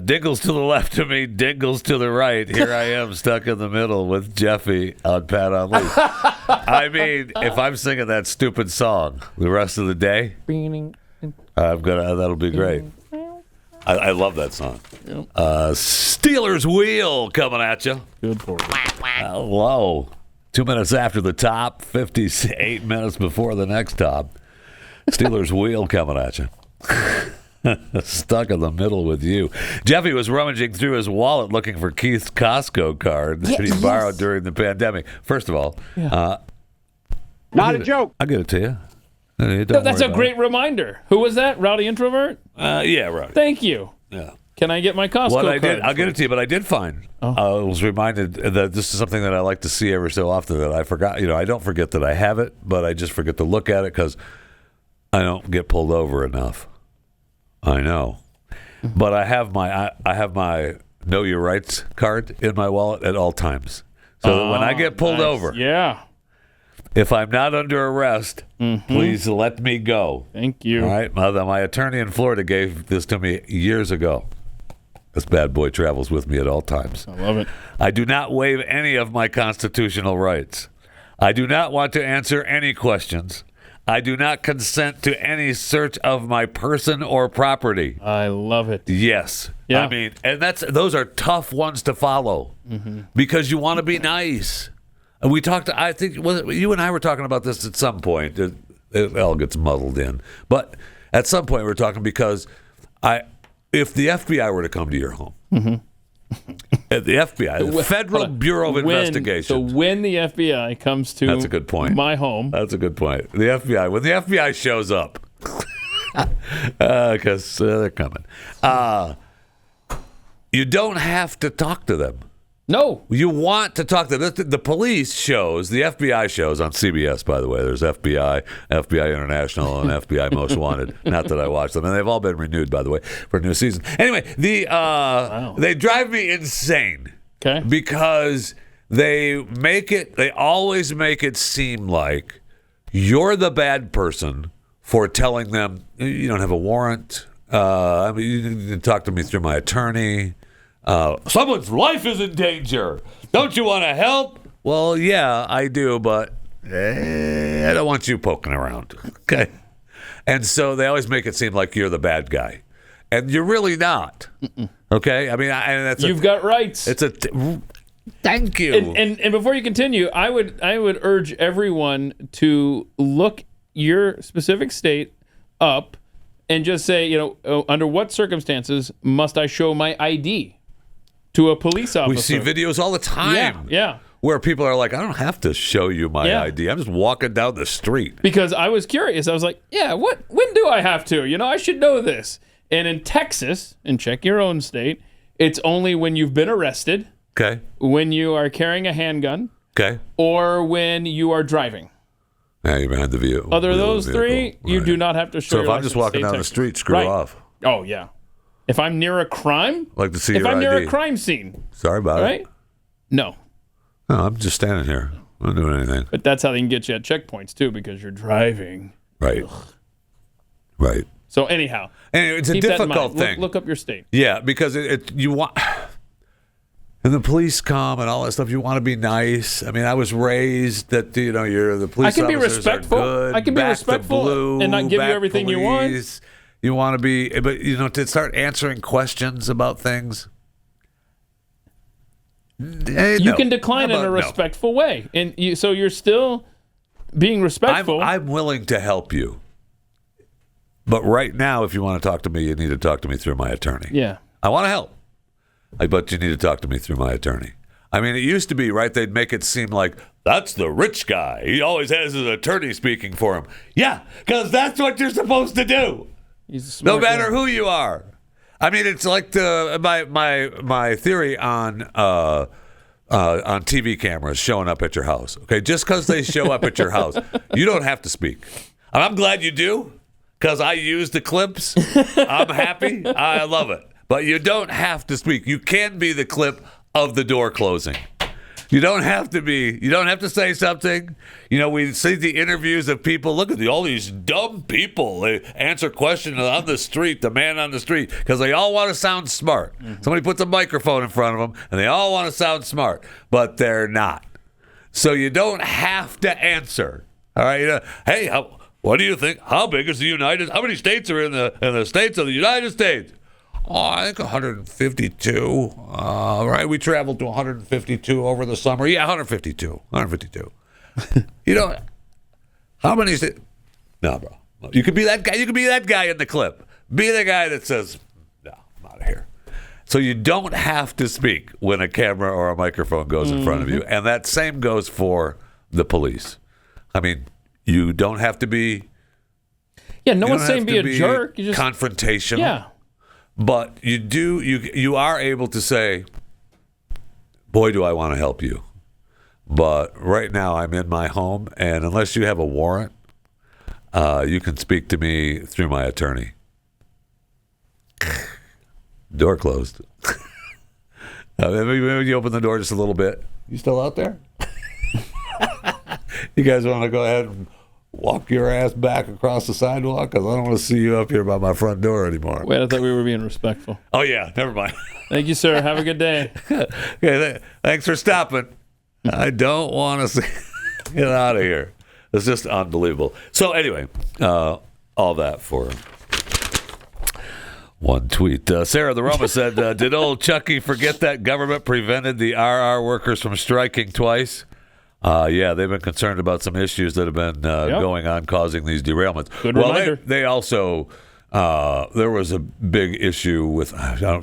Dingles to the left of me, Dingles to the right. Here I am stuck in the middle with Jeffy on Pat Unleashed. I mean, if I'm singing that stupid song the rest of the day, that'll be great. I love that song. Yep. Steelers Wheel coming at you. Good for you. Whoa. 2 minutes after the top, 58 minutes before the next top. Steelers Wheel coming at you. Stuck in the middle with you. Jeffy was rummaging through his wallet looking for Keith's Costco card that he borrowed during the pandemic. First of all, Not a joke. I'll give it to you. That's a great reminder. Who was that? Rowdy Introvert? Yeah, Rowdy. Thank you. Yeah. Can I get my Costco card? I'll get it to you, but I did find. I was reminded that this is something that I like to see every so often that I forgot. I don't forget that I have it, but I just forget to look at it because I don't get pulled over enough. I know. But I have my Know Your Rights card in my wallet at all times. So that when I get pulled over, if I'm not under arrest, please let me go. Thank you. All right. My attorney in Florida gave this to me years ago. This bad boy travels with me at all times. I love it. I do not waive any of my constitutional rights. I do not want to answer any questions. I do not consent to any search of my person or property. I love it. Yes. Yeah. I mean, and those are tough ones to follow because you want to be nice. And we talked, I think, you and I were talking about this at some point. It all gets muddled in. But at some point we were talking because if the FBI were to come to your home, the FBI, the Federal Bureau of Investigation. So when the FBI comes to That's a good point. my home. That's a good point. The FBI, when the FBI shows up, because they're coming, you don't have to talk to them. No. You want to talk to them. The police shows, the FBI shows on CBS, by the way. There's FBI, FBI International, and FBI Most Wanted. Not that I watch them. And they've all been renewed, by the way, for a new season. Anyway, they drive me insane. Okay. Because they always make it seem like you're the bad person for telling them you don't have a warrant. I mean, you can talk to me through my attorney. Someone's life is in danger. Don't you want to help? Well, yeah, I do, but I don't want you poking around. Okay. And so they always make it seem like you're the bad guy. And you're really not. Okay? I mean, you've got rights. Thank you. And before you continue, I would urge everyone to look your specific state up and just say, under what circumstances must I show my ID to a police officer? We see videos all the time. Yeah. Where people are like, I don't have to show you my ID. I'm just walking down the street. Because I was curious. I was like, when do I have to? I should know this. And in Texas, and check your own state, it's only when you've been arrested. Okay. When you are carrying a handgun. Okay. Or when you are driving. Now you're behind the view. Other of those three, you do not have to show your license. So if I'm just walking down the street, screw off. Oh, yeah. If I'm near a crime, like to see if your I'm ID. near a crime scene, sorry about right? it. No, I'm just standing here. I'm not doing anything. But that's how they can get you at checkpoints too, because you're driving. Right. Right. So anyhow, it's a difficult thing. Look up your state. Yeah, because you want, and the police come and all that stuff. You want to be nice. I mean, I was raised that you're the police. I can be officers respectful. Are good, I can be back respectful blue, and not give you back everything police. you want. You want to be, but to start answering questions about things. You can decline in a respectful way, and so you're still being respectful. I'm willing to help you, but right now, if you want to talk to me, you need to talk to me through my attorney. Yeah, I want to help, but you need to talk to me through my attorney. I mean, it used to be, right? They'd make it seem like that's the rich guy. He always has his attorney speaking for him. Yeah, because that's what you're supposed to do. No matter who you are. I mean, it's like my theory on TV cameras showing up at your house. Okay, just because they show up at your house, you don't have to speak. And I'm glad you do, because I use the clips. I'm happy. I love it. But you don't have to speak. You can be the clip of the door closing. You don't have to say something. We see the interviews of people. Look at all these dumb people. They answer questions on the street, the man on the street, because they all want to sound smart. Mm-hmm. Somebody puts a microphone in front of them, and they all want to sound smart, but they're not. So you don't have to answer. All right? Hey, what do you think? How big is the United? How many states are in the states of the United States? I think 152. Right, we traveled to 152 over the summer. Yeah, 152. You know, how many is it? No, bro. You could be that guy. You could be that guy in the clip. Be the guy that says, no, I'm out of here. So you don't have to speak when a camera or a microphone goes in front of you. And that same goes for the police. I mean, you don't have to be... Yeah, no one's saying be a jerk. You just confrontational. Yeah. But you are able to say, boy, do I want to help you. But right now I'm in my home, and unless you have a warrant, you can speak to me through my attorney. Door closed. Maybe you open the door just a little bit. You still out there? You guys want to go ahead and walk your ass back across the sidewalk? Because I don't want to see you up here by my front door anymore. Wait, I thought we were being respectful. Oh, yeah. Never mind. Thank you, sir. Have a good day. Okay, thanks for stopping. I don't want to see... Get out of here. It's just unbelievable. So anyway, all that for one tweet. Sarah the Roma said, did old Chucky forget that government prevented the RR workers from striking twice? Yeah, they've been concerned about some issues that have been going on causing these derailments. Good reminder. They also, there was a big issue with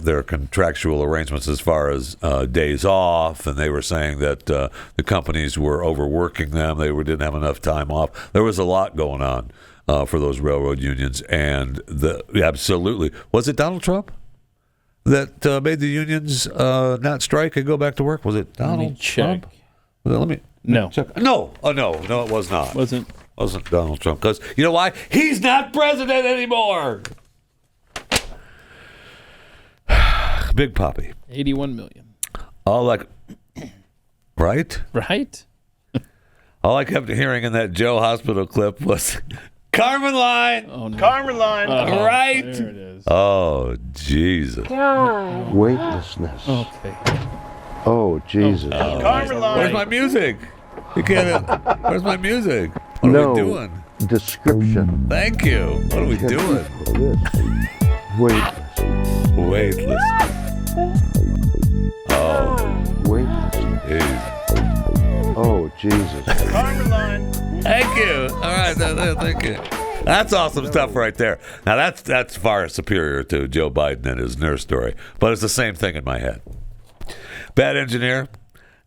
their contractual arrangements as far as days off, and they were saying that the companies were overworking them. They didn't have enough time off. There was a lot going on for those railroad unions, and absolutely. Was it Donald Trump that made the unions not strike and go back to work? Was it Donald Trump? Let me check. No, it was not. Wasn't Donald Trump? Because you know why? He's not president anymore. Big Papi. 81 million. Right? All I kept hearing in that Joe Hospital clip was Carmen line. Oh, no. Carmen line. Right? There it is. Oh, Jesus. God. Weightlessness. Okay. Oh, Jesus. Carmen line. Where's my music? You can't. Where's my music? What are we doing? Description. Thank you. What are we doing? Weightless. Oh. Weightless. Oh, Jesus. Carmen line. Thank you. All right. Thank you. That's awesome stuff right there. Now, that's far superior to Joe Biden and his nurse story. But it's the same thing in my head. Bad engineer.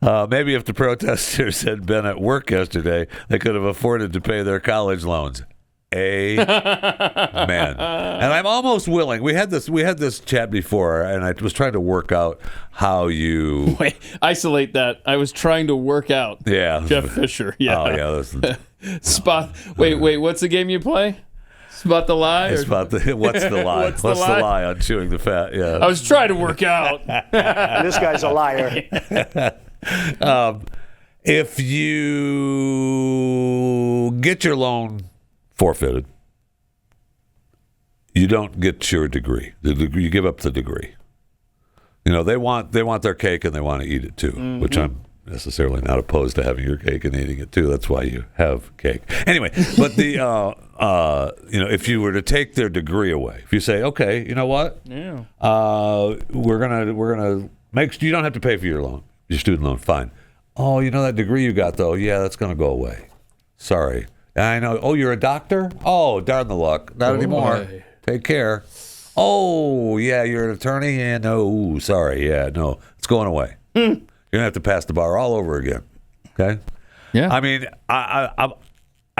Maybe if the protesters had been at work yesterday, they could have afforded to pay their college loans. Amen. And I'm almost willing. We had this chat before, and I was trying to work out how you isolate that. I was trying to work out. Yeah, Jeff Fisher. Yeah. Oh yeah. Spot. Wait. What's the game you play? Spot the lie. What's the lie? What's the lie on chewing the fat? Yeah. I was trying to work out. This guy's a liar. If you get your loan forfeited, you don't get your degree. You give up the degree. You know, they want their cake and they want to eat it too, which I'm necessarily not opposed to having your cake and eating it too. That's why you have cake. Anyway, but the if you were to take their degree away, if you say, okay, you know what? Yeah. We're gonna make you don't have to pay for your loan, your student loan. Fine. Oh, you know that degree you got though? Yeah, that's gonna go away. Sorry. I know. Oh, you're a doctor? Oh, darn the luck. Not anymore. Take care. Oh, yeah, you're an attorney? Yeah, no. Sorry. Yeah, no. It's going away. You're going to have to pass the bar all over again. Okay? Yeah. I mean, I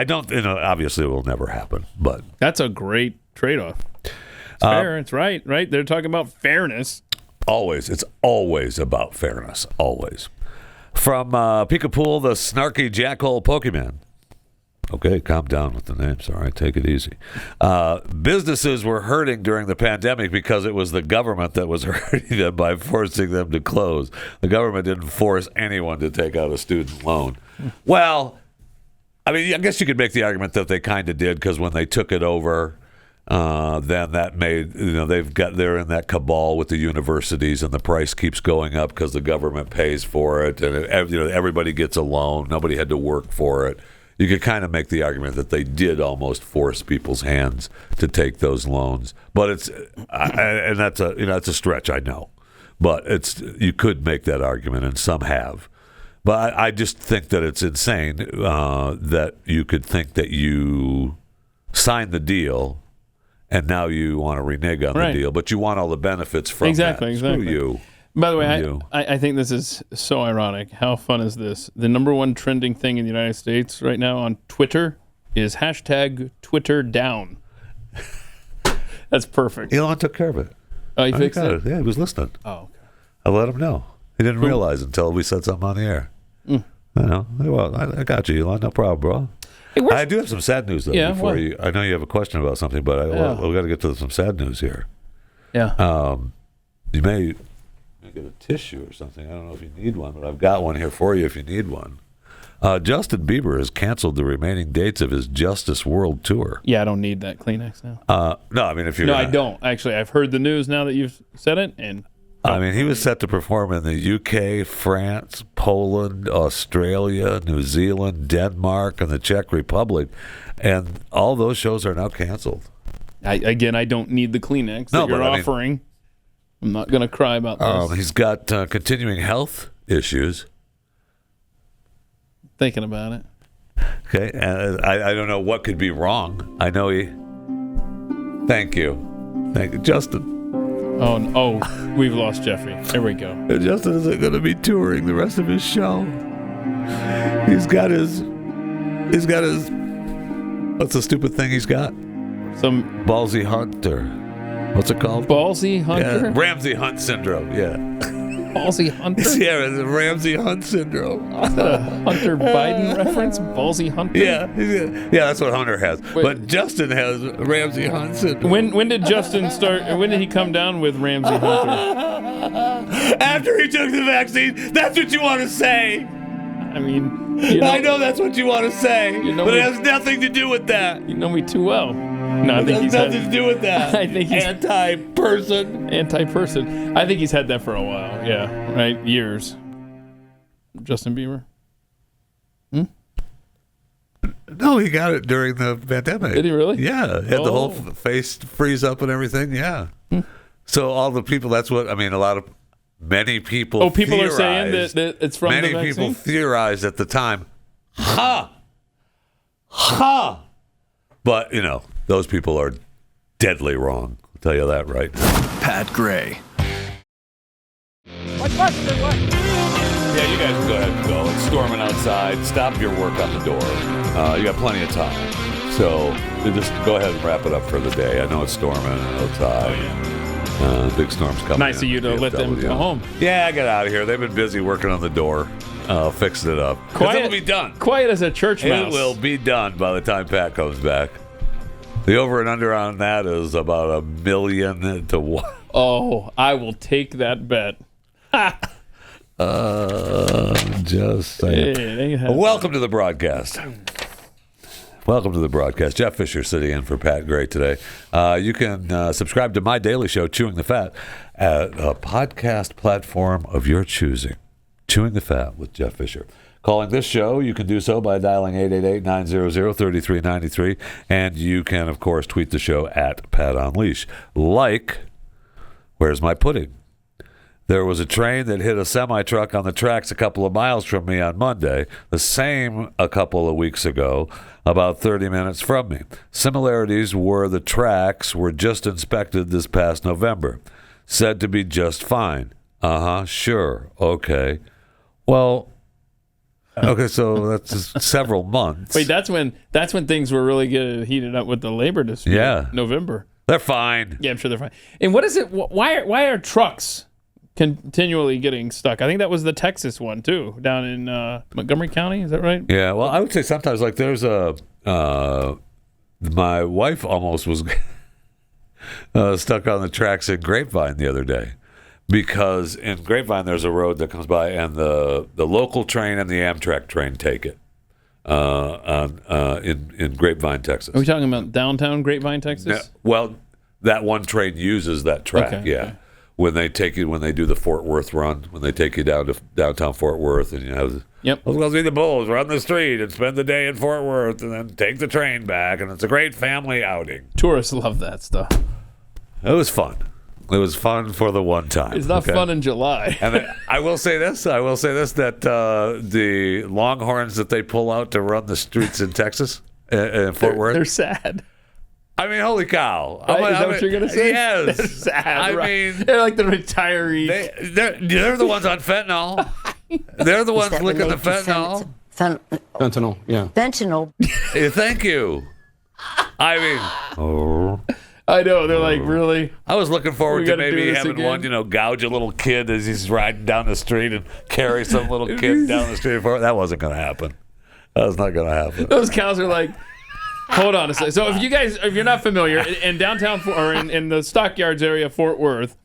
don't, obviously it will never happen, but. That's a great trade-off. It's fair. It's right? They're talking about fairness. Always. It's always about fairness. Always. From Peekapool, the snarky jackhole Pokemon. Okay, calm down with the names. All right, take it easy. Businesses were hurting during the pandemic because it was the government that was hurting them by forcing them to close. The government didn't force anyone to take out a student loan. Well, I mean, I guess you could make the argument that they kind of did because when they took it over, then that made, they're in that cabal with the universities and the price keeps going up because the government pays for it and everybody gets a loan. Nobody had to work for it. you could kind of make the argument that they did almost force people's hands to take those loans. But and that's a stretch, I know. But you could make that argument, and some have. But I just think that it's insane that you could think that you signed the deal and now you want to renege on the deal, but you want all the benefits from that. Screw you. By the way, I think this is so ironic. How fun is this? The number one trending thing in the United States right now on Twitter is hashtag Twitter down. That's perfect. Elon took care of it. Oh, he fixed it? Yeah, he was listening. Oh, okay. I let him know. He didn't realize until we said something on the air. I know. Well, I got you, Elon. No problem, bro. Hey, I do have some sad news, though. Before you, I know you have a question about something, but we got to get to some sad news here. Yeah. You may get a tissue or something. I don't know if you need one, but I've got one here for you if you need one. Justin Bieber has canceled the remaining dates of his Justice World Tour. Yeah, I don't need that Kleenex now. No, I mean, if you're... No, I don't. Actually, I've heard the news now that you've said it, and... I mean, he was set to perform in the UK, France, Poland, Australia, New Zealand, Denmark, and the Czech Republic, and all those shows are now canceled. I don't need the Kleenex that you're offering. I'm not going to cry about this. He's got continuing health issues. Thinking about it. Okay, and I don't know what could be wrong. I know he... Thank you, Justin. Oh, we've lost Jeffrey. There we go. Justin isn't going to be touring the rest of his show. He's got his. What's the stupid thing he's got? Some ballsy hunter. What's it called? Ballsy hunter. Yeah, Ramsey Hunt syndrome. Yeah. Ballsy hunter. Yeah, it's Ramsey Hunt syndrome. Is that a Hunter Biden reference? Ballsy hunter. Yeah, that's what Hunter has. Wait. But Justin has Ramsey Hunt syndrome. When did Justin start? When did he come down with Ramsey Hunter? After he took the vaccine. That's what you want to say. I mean, I know that's what you want to say, but it has nothing to do with that. You know me too well. No, I think he's nothing to do with that. I think he's anti-person. I think he's had that for a while. Yeah, right. Years. Justin Bieber. No, he got it during the pandemic. Did he really? Yeah, he had the whole face freeze up and everything. Yeah. So all the people. That's what I mean. Many people. Oh, people are saying that it's from the vaccine? Many people theorized at the time. But those people are deadly wrong. I'll tell you that right now. Pat Gray. Yeah, you guys can go ahead and go. It's storming outside. Stop your work on the door. You got plenty of time. So just go ahead and wrap it up for the day. I know it's storming outside. Big storm's coming. Nice of you to let them go home. Yeah, get out of here. They've been busy working on the door, fixing it up. It'll be done. Quiet as a church mouse. It will be done by the time Pat comes back. The over and under on that is about $1 million to 1. Oh, I will take that bet. Just saying. Welcome to the broadcast. Welcome to the broadcast. Jeff Fisher sitting in for Pat Gray today. You can subscribe to my daily show, Chewing the Fat, at a podcast platform of your choosing. Chewing the Fat with Jeff Fisher. Calling this show, you can do so by dialing 888-900-3393. And you can, of course, tweet the show at Pat Unleash. Like, where's my pudding? There was a train that hit a semi-truck on the tracks a couple of miles from me on Monday. The same a couple of weeks ago, about 30 minutes from me. Similarities were the tracks were just inspected this past November. Said to be just fine. Sure, okay. Well, okay, so that's several months. Wait, that's when things were really getting heated up with the labor dispute. Yeah. November. They're fine. Yeah, I'm sure they're fine. And what is it? Why are trucks continually getting stuck? I think that was the Texas one too, down in Montgomery County. Is that right? Yeah. Well, I would say sometimes like there's my wife almost was stuck on the tracks in Grapevine the other day, because in Grapevine there's a road that comes by and the local train and the Amtrak train take it in Grapevine, Texas. Are we talking about downtown Grapevine, Texas? Well, that one train uses that track. Okay, yeah. okay. when they do the Fort Worth run, when they take you down to downtown Fort Worth, and you have let's go see the Bulls, run the street, and spend the day in Fort Worth, and then take the train back, and it's a great family outing. Tourists love that stuff. It was fun. It was fun for the one time. It's not fun in July. And I will say this that the Longhorns that they pull out to run the streets in Texas, in Fort Worth, they're sad. I mean, holy cow! Right? Is that what you're gonna say? Yes. They're sad. I mean, they're like the retirees. They're the ones on fentanyl. They're the ones licking the fentanyl. Fentanyl, yeah. Fentanyl. Thank you. I mean, I know, they're like, really? I was looking forward to maybe having again? one, gouge a little kid as he's riding down the street and carry some little kid down the street. That wasn't going to happen. That was not going to happen. Those cows are like, hold on a second. So if you're not familiar, in downtown or in the Stockyards area of Fort Worth,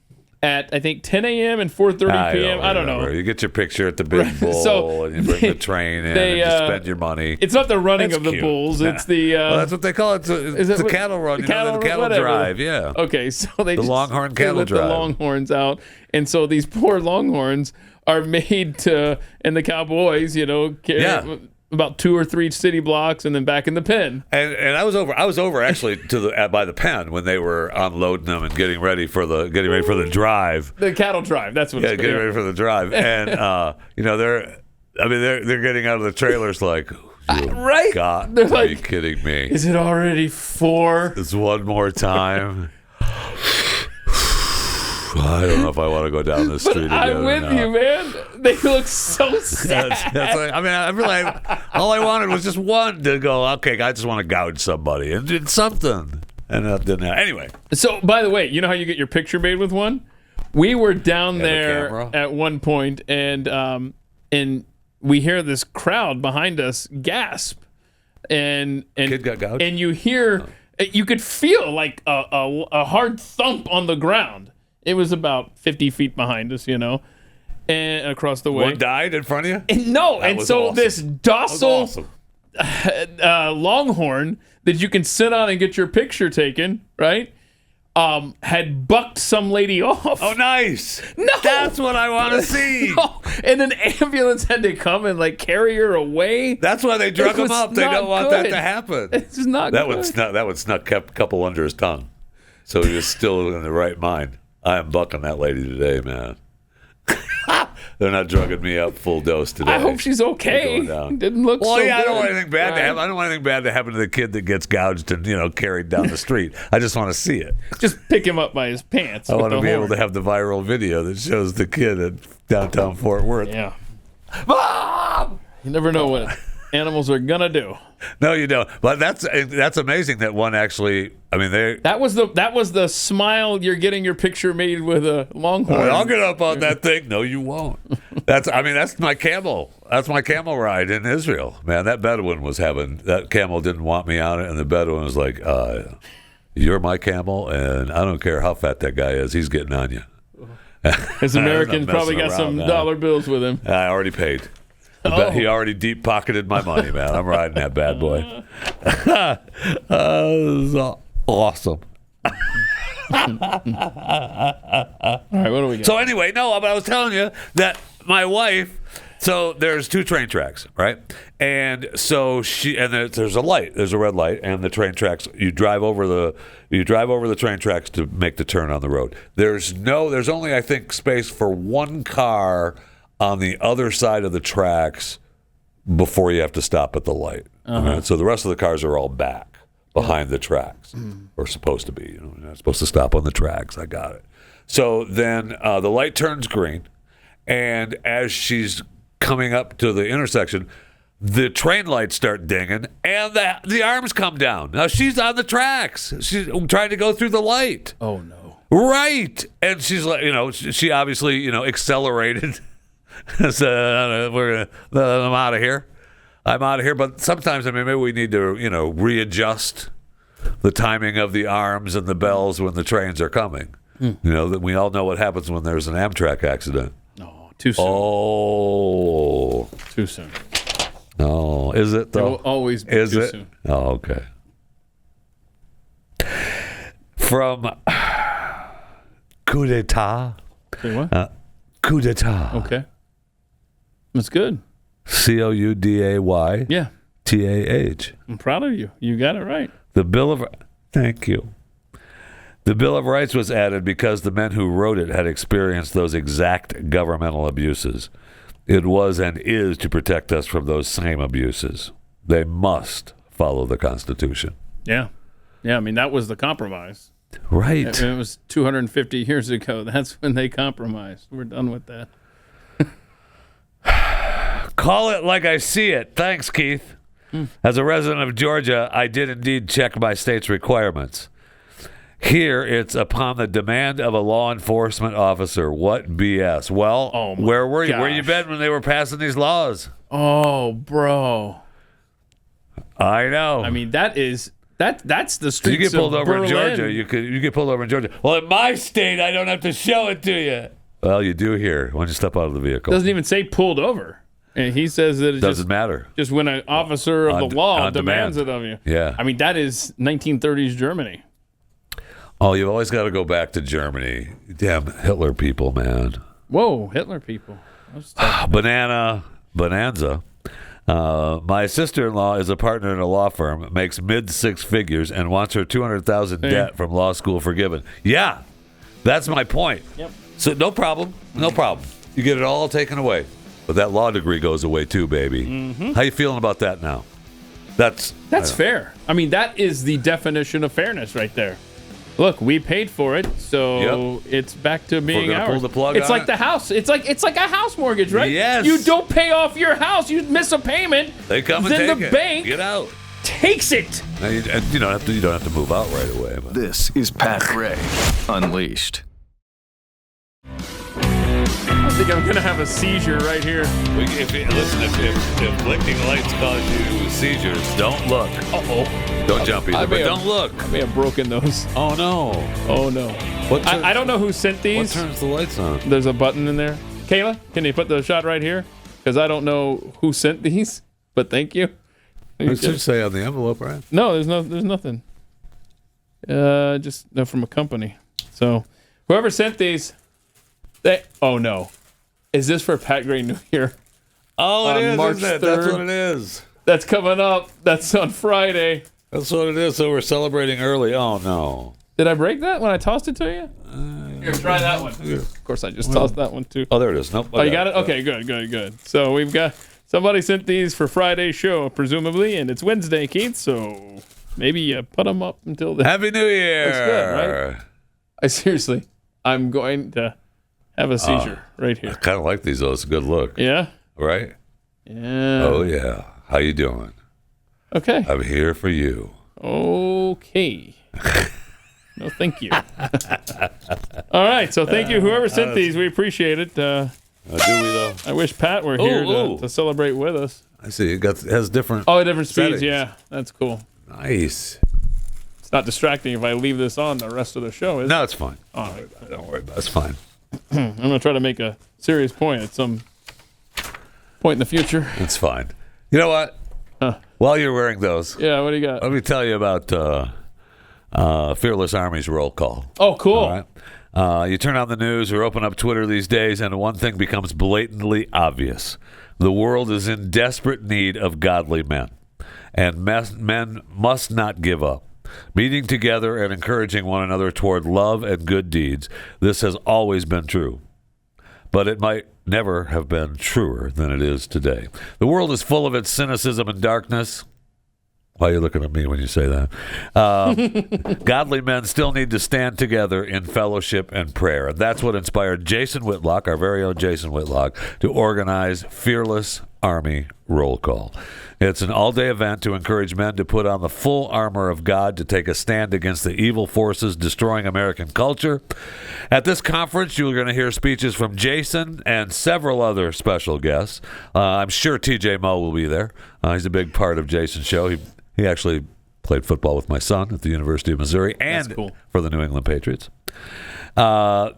at I think 10 a.m. and 4:30 p.m. I don't know. You get your picture at the big bull, and you bring the train in, and you spend your money. It's not the running of the bulls; it's the. That's what they call it. It's the cattle run. The cattle drive. Yeah. Okay, so the Longhorn cattle drive. The Longhorns out, and so these poor Longhorns are made to, and the Cowboys, carry about 2 or 3 city blocks, and then back in the pen. And I was over actually by the pen when they were unloading them and getting ready for the drive. The cattle drive. That's what. Getting ready for the drive, and they're getting out of the trailers like, right? God, they're are like, you kidding me? Is it already 4? It's one more time. I don't know if I want to go down this street again. I'm with you, man. They look so sad. I realized all I wanted was just one to go, okay, I just want to gouge somebody and did something. And that didn't happen. Anyway. So, by the way, you know how you get your picture made with one? We were down there at one point, and we hear this crowd behind us gasp. And kid got gouged? And you could feel like a hard thump on the ground. It was about 50 feet behind us, and across the way. One died in front of you? And so awesome. This docile Longhorn that you can sit on and get your picture taken, right? Had bucked some lady off. Oh, nice. No. That's what I want to see. No. And an ambulance had to come and carry her away. That's why they drug him up. They don't want that to happen. It's not good. That one snuck a couple under his tongue. So he was still in the right mind. I am bucking that lady today, man. They're not drugging me up full dose today. I hope she's okay. Didn't look so good. I don't want anything bad to happen. I don't want anything bad to happen to the kid that gets gouged and carried down the street. I just want to see it. Just pick him up by his pants. I want to be able to have the viral video that shows the kid at downtown Fort Worth. Yeah. Mom! You never know what animals are gonna do. No, you don't. But that's amazing that one actually. I mean, that was the smile. You're getting your picture made with a Longhorn. I'll get up on that thing. No, you won't. That's my camel. That's my camel ride in Israel. Man, that Bedouin that camel didn't want me on it, and the Bedouin was like, "You're my camel, and I don't care how fat that guy is. He's getting on you." His Americans probably got some dollar bills with him. I already paid. He already deep pocketed my money, man. I'm riding that bad boy. This is awesome. All right, what do we got? So anyway, but I was telling you that my wife. So there's 2 train tracks, right? And so there's a light. There's a red light, and the train tracks. You drive over the train tracks to make the turn on the road. There's only, I think, space for one car on the other side of the tracks before you have to stop at the light. Right? So the rest of the cars are all back behind the tracks, or supposed to be. You're not supposed to stop on the tracks. I got it. So then the light turns green, and as she's coming up to the intersection, the train lights start dinging, and the arms come down. Now she's on the tracks. She's trying to go through the light. Oh no! Right, and she's like, she obviously, accelerated. So I'm out of here. But sometimes, maybe we need to, readjust the timing of the arms and the bells when the trains are coming. That we all know what happens when there's an Amtrak accident. No, too soon. Oh, too soon. Oh, is it though? It will always be too soon. Oh, okay. From coup d'etat. Say what? Coup d'etat. Okay. That's good. Couday. Yeah. TAH. I'm proud of you. You got it right. Thank you. The Bill of Rights was added because the men who wrote it had experienced those exact governmental abuses. It was and is to protect us from those same abuses. They must follow the Constitution. Yeah. Yeah, I mean, that was the compromise. Right. It was 250 years ago. That's when they compromised. We're done with that. Call it like I see it. Thanks, Keith. As a resident of Georgia, I did indeed check my state's requirements. Here, it's upon the demand of a law enforcement officer. What BS? Well, where were you? Where you been when they were passing these laws? Oh, bro. I know. I mean, that's the streets of You get pulled over Berlin. in Georgia. You get pulled over in Georgia. Well, in my state, I don't have to show it to you. Well, you do here when you step out of the vehicle. Doesn't even say pulled over. And he says that it doesn't matter. Just when an officer of the law demands demand. it of you. Yeah. I mean, that is 1930s Germany. Oh, you've always got to go back to Germany. Damn Hitler people, man. Whoa, Hitler people. Bonanza. My sister-in-law is a partner in a law firm, makes mid-six figures, and wants her $200,000 debt from law school forgiven. Yeah, that's my point. Yep. So no problem. You get it all taken away. But that law degree goes away too, baby. Mm-hmm. How you feeling about that now? That's fair. I mean, that is the definition of fairness right there. Look, we paid for it, so it's back to being ours. Pull the plug it's on like the house. It's like a house mortgage, right? Yes. You don't pay off your house, you miss a payment. They come and then take the it. bank Get out. Takes it. Now you don't have to move out right away. But. This is Pat Gray Unleashed. I think I'm gonna have a seizure right here. If blinking lights cause you seizures, don't look. Don't jump either, but don't look. I may have broken those. Oh no. I don't know who sent these. What turns the lights on? There's a button in there. Kayla, can you put the shot right here? Because I don't know who sent these, but thank you. It should say on the envelope, right? No, there's nothing. Just from a company. So whoever sent these, oh no. Is this for Pat Gray New Year? Oh, it is, March isn't it? 3rd? That's what it is. That's coming up. That's on Friday. That's what it is. So we're celebrating early. Oh, no. Did I break that when I tossed it to you? Here, try that one. Of course, I just tossed that one too. Oh, there it is. Nope. Oh, you got it? Okay, good. So we've got somebody sent these for Friday's show, presumably, and it's Wednesday, Keith. So maybe you put them up until then. Happy New Year. Looks good, right? I'm going to have a seizure right here. I kind of like these, though. It's a good look. Yeah? Right? Yeah. Oh, yeah. How you doing? Okay. I'm here for you. Okay. No, thank you. All right, so thank you. Whoever sent these, we appreciate it. Do we, though? I wish Pat were here to celebrate with us. I see. It has different different speeds. settings. Yeah, that's cool. Nice. It's not distracting if I leave this on the rest of the show, is it? No, it's fine. All right. Don't worry about it. It's fine. I'm going to try to make a serious point at some point in the future. It's fine. You know what? While you're wearing those, yeah, what do you got? Let me tell you about Fearless Army's roll call. Oh, cool. All right? You turn on the news or open up Twitter these days, and one thing becomes blatantly obvious. The world is in desperate need of godly men, and men must not give up. Meeting together and encouraging one another toward love and good deeds. This has always been true, but it might never have been truer than it is today. The world is full of its cynicism and darkness. Why are you looking at me when you say that? Godly men still need to stand together in fellowship and prayer. And that's what inspired Jason Whitlock, our very own Jason Whitlock, to organize Fearless Army Roll Call. It's an all-day event to encourage men to put on the full armor of God to take a stand against the evil forces destroying American culture. At this conference, you're going to hear speeches from Jason and several other special guests. I'm sure TJ Moe will be there. He's a big part of Jason's show. He actually played football with my son at the University of Missouri and for the New England Patriots.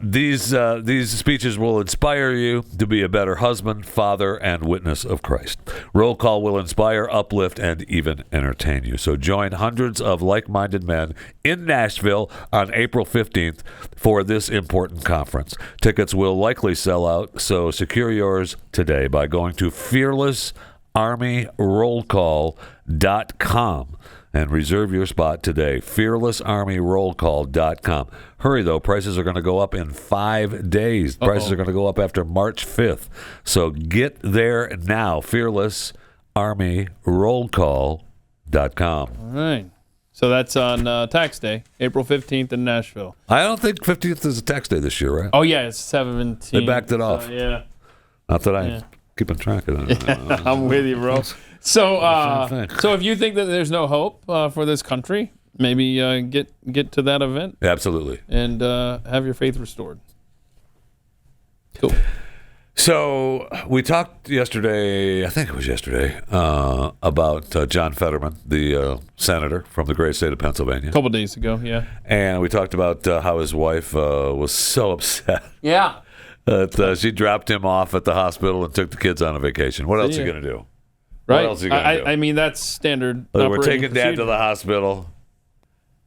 These speeches will inspire you to be a better husband, father, and witness of Christ. Roll Call will inspire, uplift, and even entertain you. So join hundreds of like-minded men in Nashville on April 15th for this important conference. Tickets will likely sell out, so secure yours today by going to fearlessarmyrollcall.com and reserve your spot today. fearlessarmyrollcall.com. Hurry, though. Prices are going to go up in 5 days. Prices are going to go up after March 5th. So get there now. fearlessarmyrollcall.com. All right. So that's on tax day, April 15th in Nashville. I don't think 15th is a tax day this year, right? Oh, yeah, it's 17th. They backed it off. Yeah. Not that I'm keeping track of it. I'm with you, bro. So if you think that there's no hope for this country, maybe get to that event. Absolutely. And have your faith restored. Cool. So we talked yesterday, I think it was yesterday, about John Fetterman, the senator from the great state of Pennsylvania. A couple days ago, yeah. And we talked about how his wife was so upset. Yeah. That she dropped him off at the hospital and took the kids on a vacation. What else are you going to do? Right. What else are you going to do? I mean, that's standard. We're taking Dad to the hospital,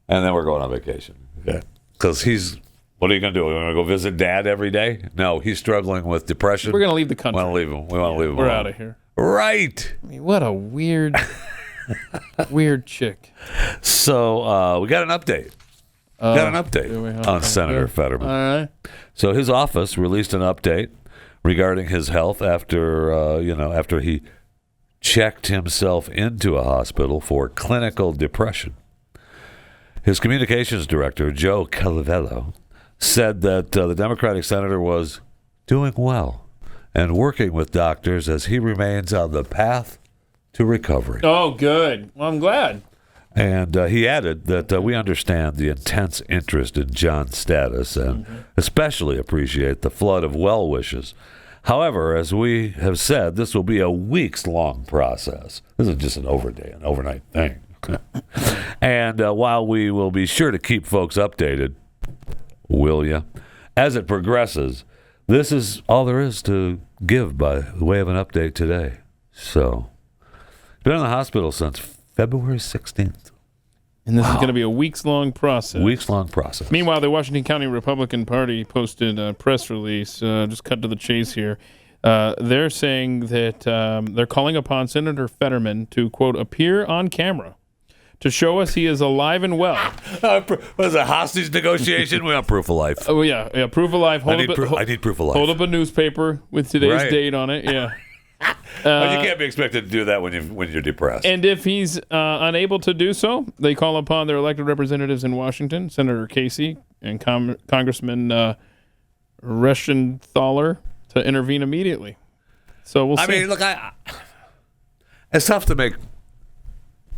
and then we're going on vacation. Okay. Because what are you going to do? We want to go visit Dad every day? No, he's struggling with depression. We're going to leave the country. We want to leave him. We want to leave him. We're out of here. Right. I mean, what a weird, weird chick. So we got an update. On Senator Fetterman. All right. So his office released an update regarding his health after he checked himself into a hospital for clinical depression. His communications director, Joe Calavello, said that the Democratic senator was doing well and working with doctors as he remains on the path to recovery. Oh, good. Well, I'm glad. And he added that we understand the intense interest in John's status and especially appreciate the flood of well wishes. However, as we have said, this will be a weeks-long process. This is just an overnight thing. And while we will be sure to keep folks updated, will ya? As it progresses, this is all there is to give by the way of an update today. So, been in the hospital since February 16th. And this is going to be a weeks-long process. Weeks-long process. Meanwhile, the Washington County Republican Party posted a press release, just cut to the chase here. They're saying that they're calling upon Senator Fetterman to, quote, appear on camera to show us he is alive and well. Was it a hostage negotiation? We want proof of life. Oh, yeah, proof of life. I need proof of life. Hold up a newspaper with today's date on it, yeah. Well, you can't be expected to do that when you're depressed. And if he's unable to do so, they call upon their elected representatives in Washington, Senator Casey and Congressman Reschenthaler, to intervene immediately. So we'll see. I mean, look, it's tough to make.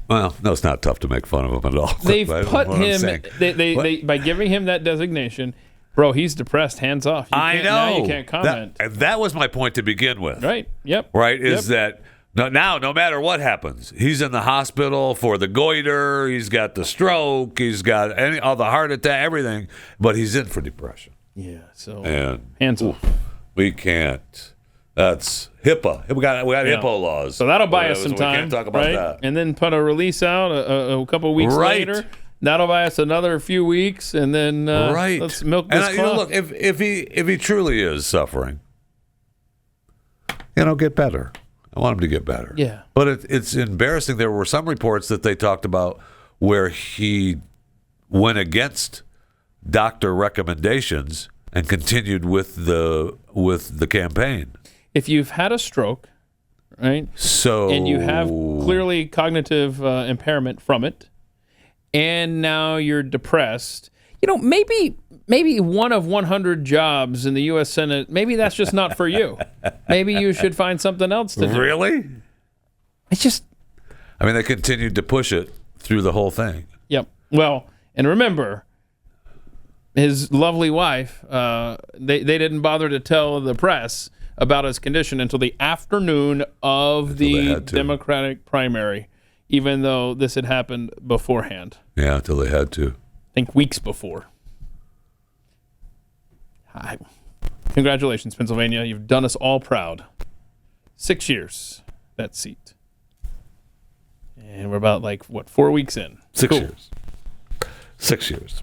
Well, no, it's not tough to make fun of him at all. They've put him. They by giving him that designation. Bro, he's depressed. Hands off. I know. Now you can't comment. That was my point to begin with. Right. Yep. Right. Is that now, no matter what happens, he's in the hospital for the goiter. He's got the stroke. He's got all the heart attack, everything. But he's in for depression. Yeah. So hands off. We can't. That's HIPAA. We got HIPAA laws. So that'll buy us some time. We can't talk about that. And then put a release out a couple of weeks later. That'll buy us another few weeks, and then let's milk this clock. Look, if he truly is suffering, get better. I want him to get better. Yeah. But it's embarrassing. There were some reports that they talked about where he went against doctor recommendations and continued with the campaign. If you've had a stroke, right? And you have clearly cognitive impairment from it, and now you're depressed, maybe one of 100 jobs in the U.S. Senate, maybe that's just not for you. Maybe you should find something else to do. Really? It's just... I mean, they continued to push it through the whole thing. Yep. Well, and remember, his lovely wife, they didn't bother to tell the press about his condition until the afternoon of the Democratic primary, even though this had happened beforehand. Yeah, until they had to. I think weeks before. Congratulations, Pennsylvania. You've done us all proud. 6 years, that seat. And we're about, 4 weeks in. 6 years. 6 years.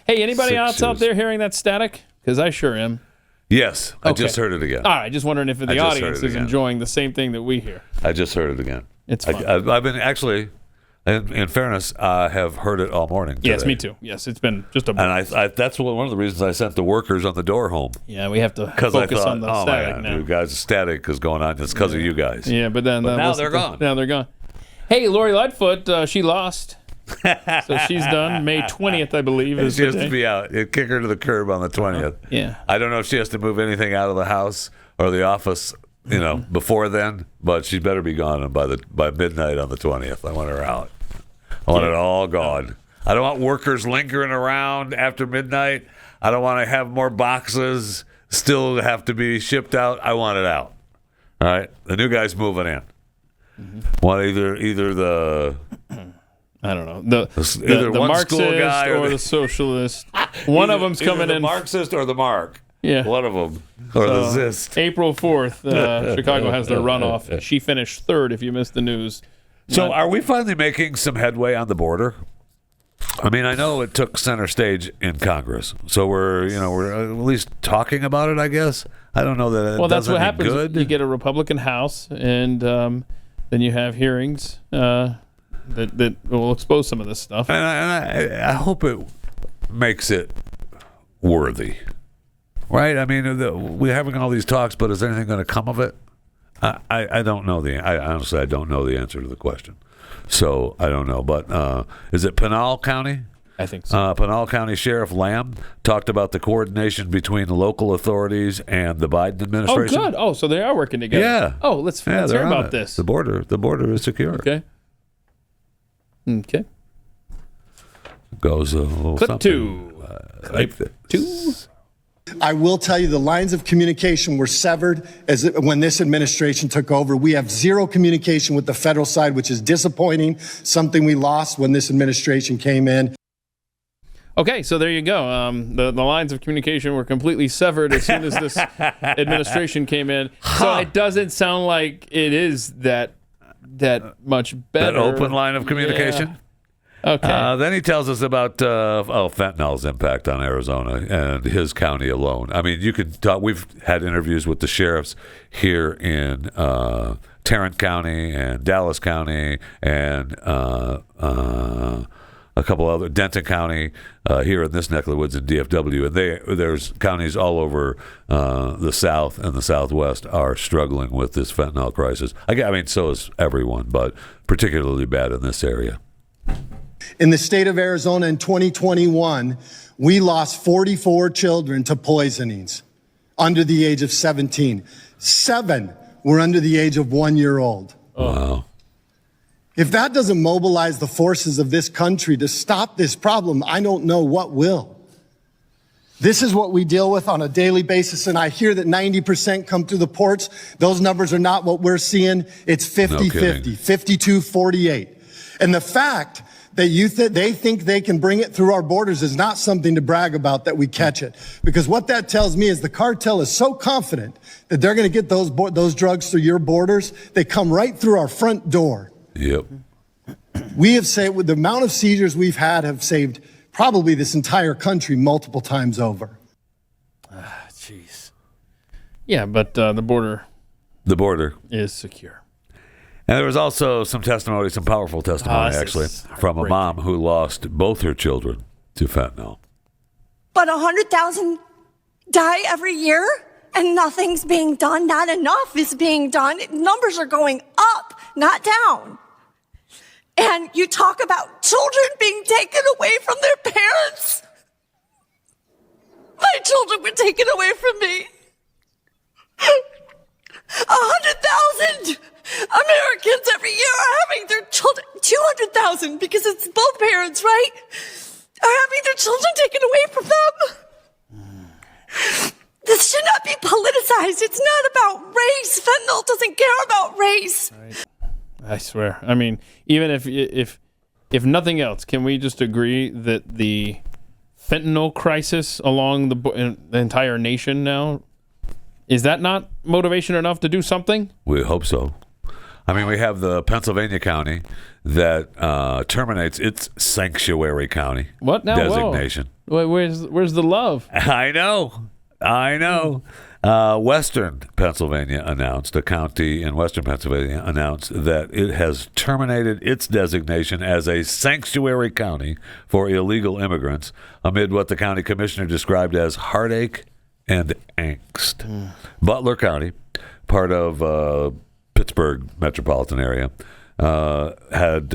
Hey, anybody 6 else out years. there hearing that static? Because I sure am. Yes, I Okay. just heard it again. All right, just wondering if the audience is enjoying the same thing that we hear. I just heard it again. It's fun. I've been actually, in fairness, I have heard it all morning today. Yes, me too. Yes, it's been just a... And I that's one of the reasons I sent the workers on the door home. Yeah, we have to Because I focus thought, on the oh static man, now. you guys, static is going on. It's because of you guys. Yeah, but then... now they're gone. Now they're gone. Hey, Lori Lightfoot, she lost. So she's done. May 20th, I believe, is She the has day. to be out. You kick her to the curb on the 20th. Yeah. I don't know if she has to move anything out of the house or the office, before then, but she better be gone by midnight on the 20th. I want her out. I want it all gone. I don't want workers lingering around after midnight. I don't want to have more boxes still have to be shipped out. I want it out. All right? The new guy's moving in. Want either the... I don't know. Either the one Marxist school guy or the socialist. One of them's coming the in. Marxist or the Mark. Yeah. One of them. Or the So, Zist. April 4th, Chicago has their runoff. She finished third, if you missed the news. So are we finally making some headway on the border? I mean, I know it took center stage in Congress. So we're at least talking about it, I guess. I don't know that it Well, that's does what any happens. good. You get a Republican House, and then you have hearings that will expose some of this stuff. And I hope it makes it worthy. Right? I mean, we're having all these talks, but is anything going to come of it? I don't know honestly, I don't know the answer to the question. So I don't know. But is it Pinal County? I think so. Pinal County Sheriff Lamb talked about the coordination between the local authorities and the Biden administration. Oh, good. Oh, so they are working together. Yeah. Oh, let's Yeah, hear they're on about it. this. The border is secure. Okay. Goes a little Clip something. 2. Like this. 2. I will tell you the lines of communication were severed when this administration took over. We have zero communication with the federal side, which is disappointing, something we lost when this administration came in. Okay, so there you go. The lines of communication were completely severed as soon as this administration came in. So it doesn't sound like it is that much better. That open line of communication? Yeah. Okay. Then he tells us about fentanyl's impact on Arizona and his county alone. I mean, you could talk. We've had interviews with the sheriffs here in Tarrant County and Dallas County and a couple other Denton County here in this neck of the woods in DFW, and there's counties all over the South and the Southwest are struggling with this fentanyl crisis. I mean, so is everyone, but particularly bad in this area. In the state of Arizona in 2021, we lost 44 children to poisonings under the age of 17. 7 were under the age of 1 year old. Wow. If that doesn't mobilize the forces of this country to stop this problem, I don't know what will. This is what we deal with on a daily basis, and I hear that 90% come through the ports. Those numbers are not what we're seeing. It's 50-50, 52-48. And the fact that they think they can bring it through our borders is not something to brag about, that we catch it. Because what that tells me is the cartel is so confident that they're going to get those drugs through your borders, they come right through our front door. Yep. We have saved, with the amount of seizures we've had, have saved probably this entire country multiple times over. Jeez. Yeah, but the border is secure. And there was also some testimony, some powerful testimony, actually, from a mom who lost both her children to fentanyl. But 100,000 die every year, and nothing's being done. Not enough is being done. Numbers are going up, not down. And you talk about children being taken away from their parents. My children were taken away from me. 100,000 Americans every year are having their children, 200,000 because it's both parents, right? Are having their children taken away from them. This should not be politicized. It's not about race. Fentanyl doesn't care about race. Right. I swear. I mean, even if nothing else, can we just agree that the fentanyl crisis along the entire nation now. Is that not motivation enough to do something? We hope so. I mean, we have the Pennsylvania county that terminates its sanctuary county designation. Whoa. Where's the love? I know. Western Pennsylvania announced, a county in Western Pennsylvania announced that it has terminated its designation as a sanctuary county for illegal immigrants amid what the county commissioner described as heartache and angst. Butler County, part of Pittsburgh metropolitan area, had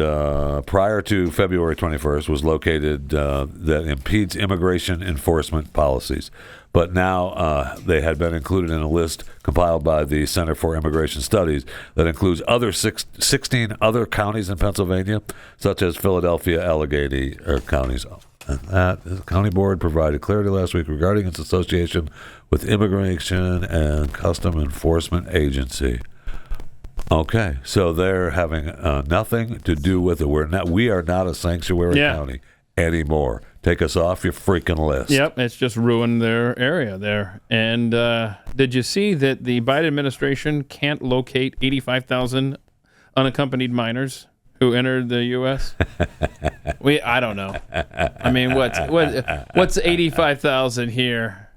prior to February 21st was located that impedes immigration enforcement policies. But now they had been included in a list compiled by the Center for Immigration Studies that includes 16 other counties in Pennsylvania, such as Philadelphia, Allegheny counties. And that the county board provided clarity last week regarding its association with Immigration and Custom Enforcement Agency. Okay, so they're having nothing to do with it. We are not a sanctuary county anymore. Take us off your freaking list. Yep, it's just ruined their area there. And did you see that the Biden administration can't locate 85,000 unaccompanied minors who entered the U.S.? I don't know. I mean, what's 85,000 here?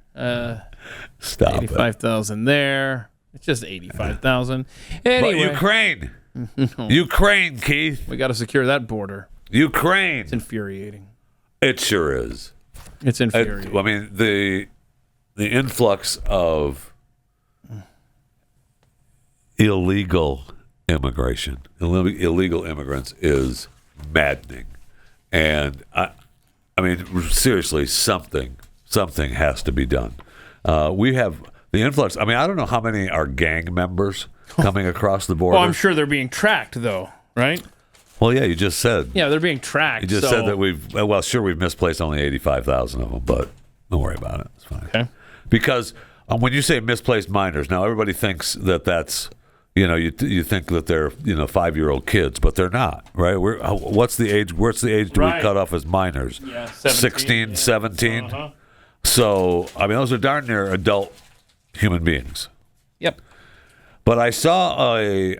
Stop 85,000 there. It's just 85,000. Anyway. But Ukraine, Keith. We got to secure that border. Ukraine. It's infuriating. It sure is. It's infuriating. I mean, the influx of illegal immigration, illegal immigrants, is maddening. And I mean, seriously, something has to be done. We have the influx. I mean, I don't know how many are gang members coming across the border. Well, I'm sure they're being tracked, though, right? Well, yeah, you just said. Yeah, they're being tracked. You just said that we've misplaced only 85,000 of them, but don't worry about it. It's fine. Okay. Because when you say misplaced minors, now everybody thinks that's, you think that they're, 5-year-old kids, but they're not, right? What's the age? What's the age do we cut off as minors? Yeah, 16, 17? Uh-huh. So, I mean, those are darn near adult human beings. Yep. But I saw a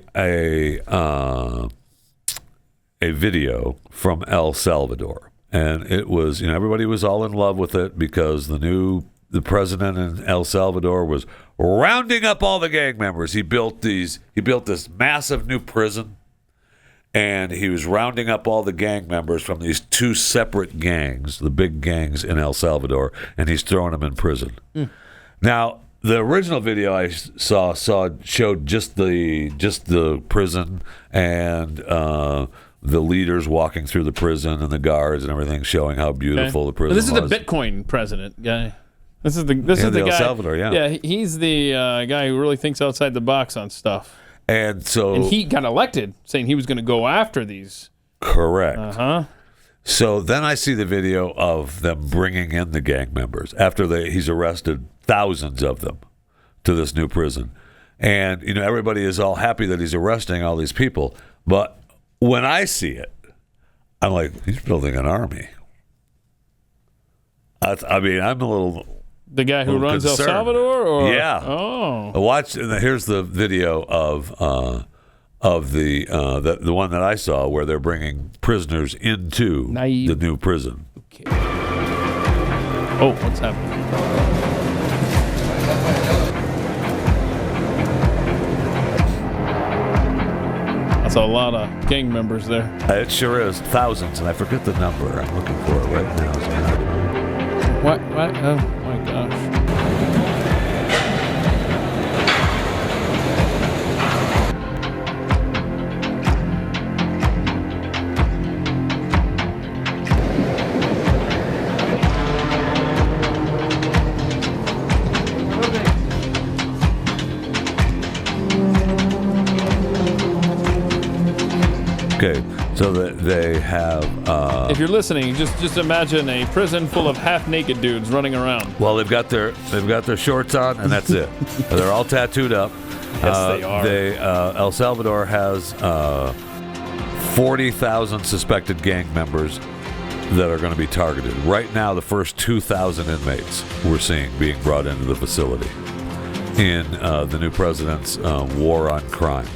video from El Salvador, and it was, everybody was all in love with it because the president in El Salvador was rounding up all the gang members. He built this massive new prison, and he was rounding up all the gang members from these two separate gangs, the big gangs in El Salvador, and he's throwing them in prison. Now, the original video I saw showed just the prison and the leaders walking through the prison and the guards and everything, showing how beautiful the prison was. This is the Bitcoin president guy. This is the guy. El Salvador, yeah, he's the guy who really thinks outside the box on stuff. And he got elected, saying he was going to go after these. Correct. So then I see the video of them bringing in the gang members after he's arrested thousands of them to this new prison, and everybody is all happy that he's arresting all these people, but when I see it, I'm like, he's building an army. I mean, I'm a little. The guy who runs concerned. El Salvador, or yeah. Oh, watch. Here's the video of the one that I saw where they're bringing prisoners into the new prison. Okay. Oh, what's happening? That's a lot of gang members there. It sure is. Thousands, and I forget the number. I'm looking for it right now. What? Oh, my gosh. Okay, so that they have. If you're listening, just imagine a prison full of half-naked dudes running around. Well, they've got their shorts on, and that's it. They're all tattooed up. Yes, they are. El Salvador has 40,000 suspected gang members that are going to be targeted. Right now, the first 2,000 inmates we're seeing being brought into the facility in the new president's war on crime.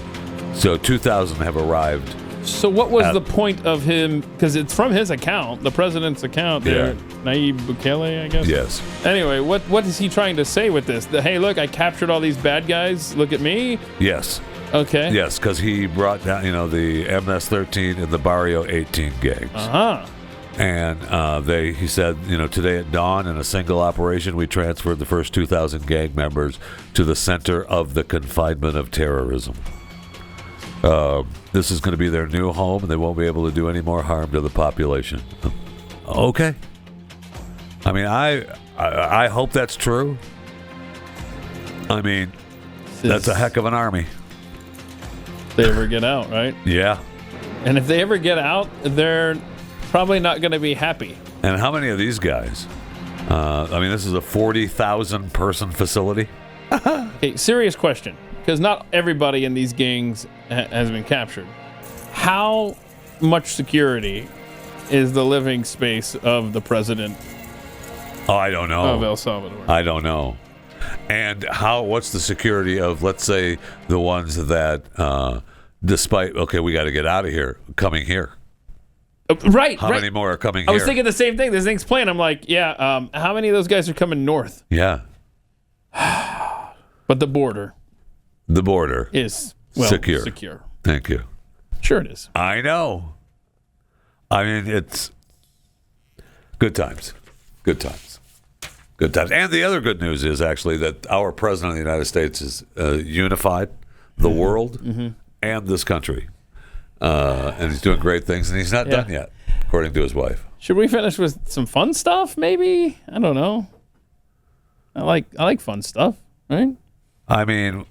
So 2,000 have arrived. So what was the point of him? Because it's from his account, the president's account. There, Nayib Bukele, I guess. Yes. Anyway, what is he trying to say with this? Hey, look, I captured all these bad guys. Look at me. Yes. Okay. Yes, because he brought down, the MS-13 and the Barrio 18 gangs. Uh-huh. And he said, today at dawn, in a single operation, we transferred the first 2,000 gang members to the center of the confinement of terrorism. This is going to be their new home, and they won't be able to do any more harm to the population. Okay. I mean, I hope that's true. I mean, that's a heck of an army. If they ever get out, right? Yeah. And if they ever get out, they're probably not going to be happy. And how many of these guys? This is a 40,000 person facility. Okay, serious question. Because not everybody in these gangs has been captured. How much security is the living space of the president? Oh, I don't know. Of El Salvador. I don't know. And what's the security of, let's say, the ones that, despite, we got to get out of here, coming here? Right. How many more are coming here? I here? was thinking the same thing. This thing's playing. I'm like, how many of those guys are coming north? Yeah. But the border. The border is secure. Thank you. Sure it is. I know. I mean, it's good times. Good times. Good times. And the other good news is actually that our president of the United States is unified the world and this country. And he's doing great things, and he's not done yet, according to his wife. Should we finish with some fun stuff, maybe? I don't know. I like fun stuff, right? I mean...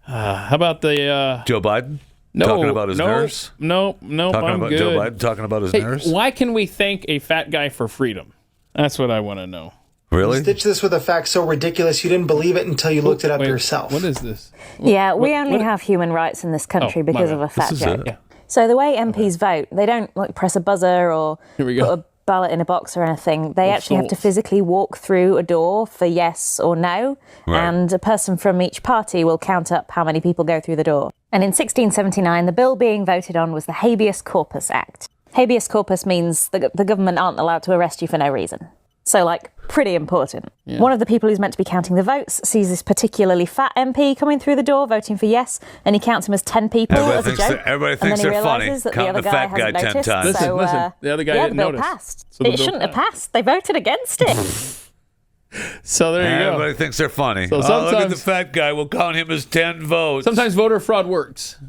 how about the Joe Biden talking about his nurse? No, talking I'm about good. Joe Biden talking about his nurse. Why can we thank a fat guy for freedom? That's what I want to know. Really? Stitch this with a fact so ridiculous you didn't believe it until you looked it up yourself. What is this? Yeah, we only have human rights in this country because of a fat guy. Yeah. So the way MPs vote, they don't press a buzzer or put a ballot in a box or anything. They actually have to physically walk through a door for yes or no, and a person from each party will count up how many people go through the door. And in 1679, the bill being voted on was the Habeas Corpus Act. Habeas corpus means the government aren't allowed to arrest you for no reason. So, pretty important. Yeah. One of the people who's meant to be counting the votes sees this particularly fat MP coming through the door voting for yes, and he counts him as 10 people as a joke. Everybody thinks they're funny. That Count the other guy hasn't noticed. Listen, the other guy didn't the bill notice. Passed. So it shouldn't have passed. They voted against it. So there you go. Everybody thinks they're funny. So look at the fat guy. We'll count him as 10 votes. Sometimes voter fraud works,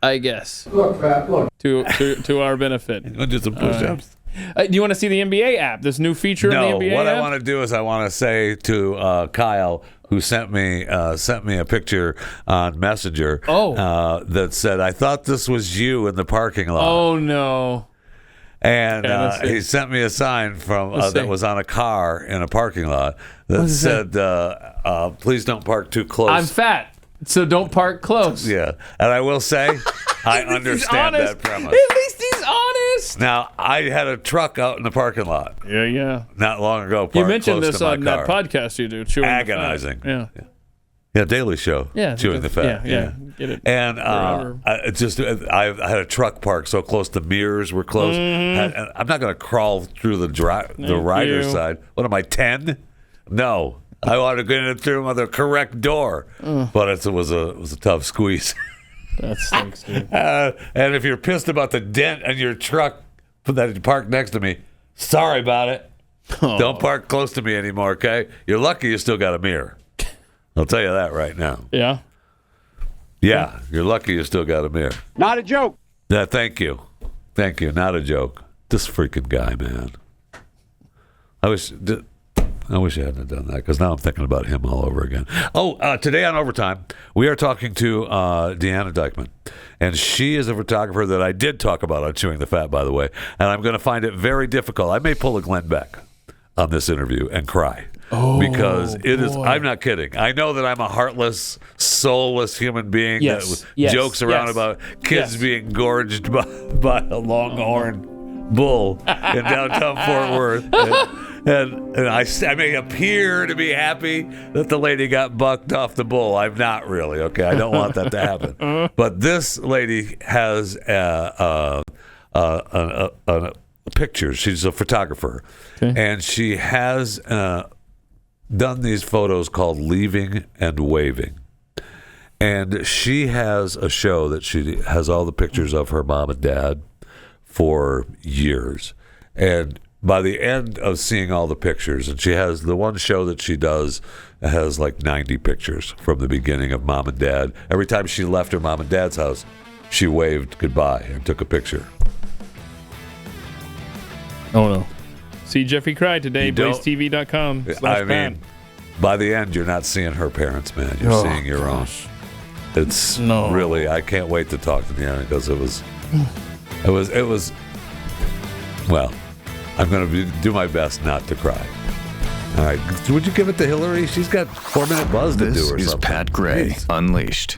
I guess. Look, fat, look. To our benefit. We'll do some push-ups. Do you want to see the NBA app? This new feature of the NBA what app? I want to do is I want to say to Kyle, who sent me a picture on Messenger that said, I thought this was you in the parking lot. Oh, no. And he sent me a sign from that was on a car in a parking lot that said, please don't park too close. I'm fat, so don't park close. Yeah. And I will say, I understand that premise. At least he's honest. Now, I had a truck out in the parking lot. Yeah. Not long ago. You mentioned this on that that podcast you do. Chewing Agonizing. The fat. Yeah, Daily Show. Yeah. Chewing the fat. Yeah. Get it. And I had a truck parked so close the mirrors were close. I'm not going to crawl through the rider's side. What am I, 10? No. I wanted to get in through the correct door. But it was a tough squeeze. That stinks, dude. And if you're pissed about the dent on your truck that you parked next to me, sorry about it. Don't park close to me anymore, okay? You're lucky you still got a mirror. I'll tell you that right now. Yeah? Yeah, you're lucky you still got a mirror. Not a joke. Yeah, thank you. Thank you. Not a joke. This freaking guy, man. I wish I hadn't done that, because now I'm thinking about him all over again. Today on Overtime, we are talking to Deanna Dykeman. And she is a photographer that I did talk about on Chewing the Fat, by the way. And I'm going to find it very difficult. I may pull a Glenn Beck on this interview and cry. Because it is, I'm not kidding. I know that I'm a heartless, soulless human being that jokes around about kids being gorged by a longhorn bull in downtown Fort Worth. And I may appear to be happy that the lady got bucked off the bull. I'm not really, okay? I don't want that to happen. But this lady has pictures. She's a photographer. Okay. And she has done these photos called Leaving and Waving. And she has a show that she has all the pictures of her mom and dad for years. And by the end of seeing all the pictures, and she has the one show that she does has like 90 pictures from the beginning of mom and dad. Every time she left her mom and dad's house, she waved goodbye and took a picture. Oh, no. See Jeffrey Cry today, blazetv.com. I mean, by the end, you're not seeing her parents, man. You're seeing your own. It's really, I can't wait to talk to the end because it was, well, I'm going to do my best not to cry. All right. Would you give it to Hillary? She's got 4-minute buzz to do or something. This is Pat Gray Unleashed.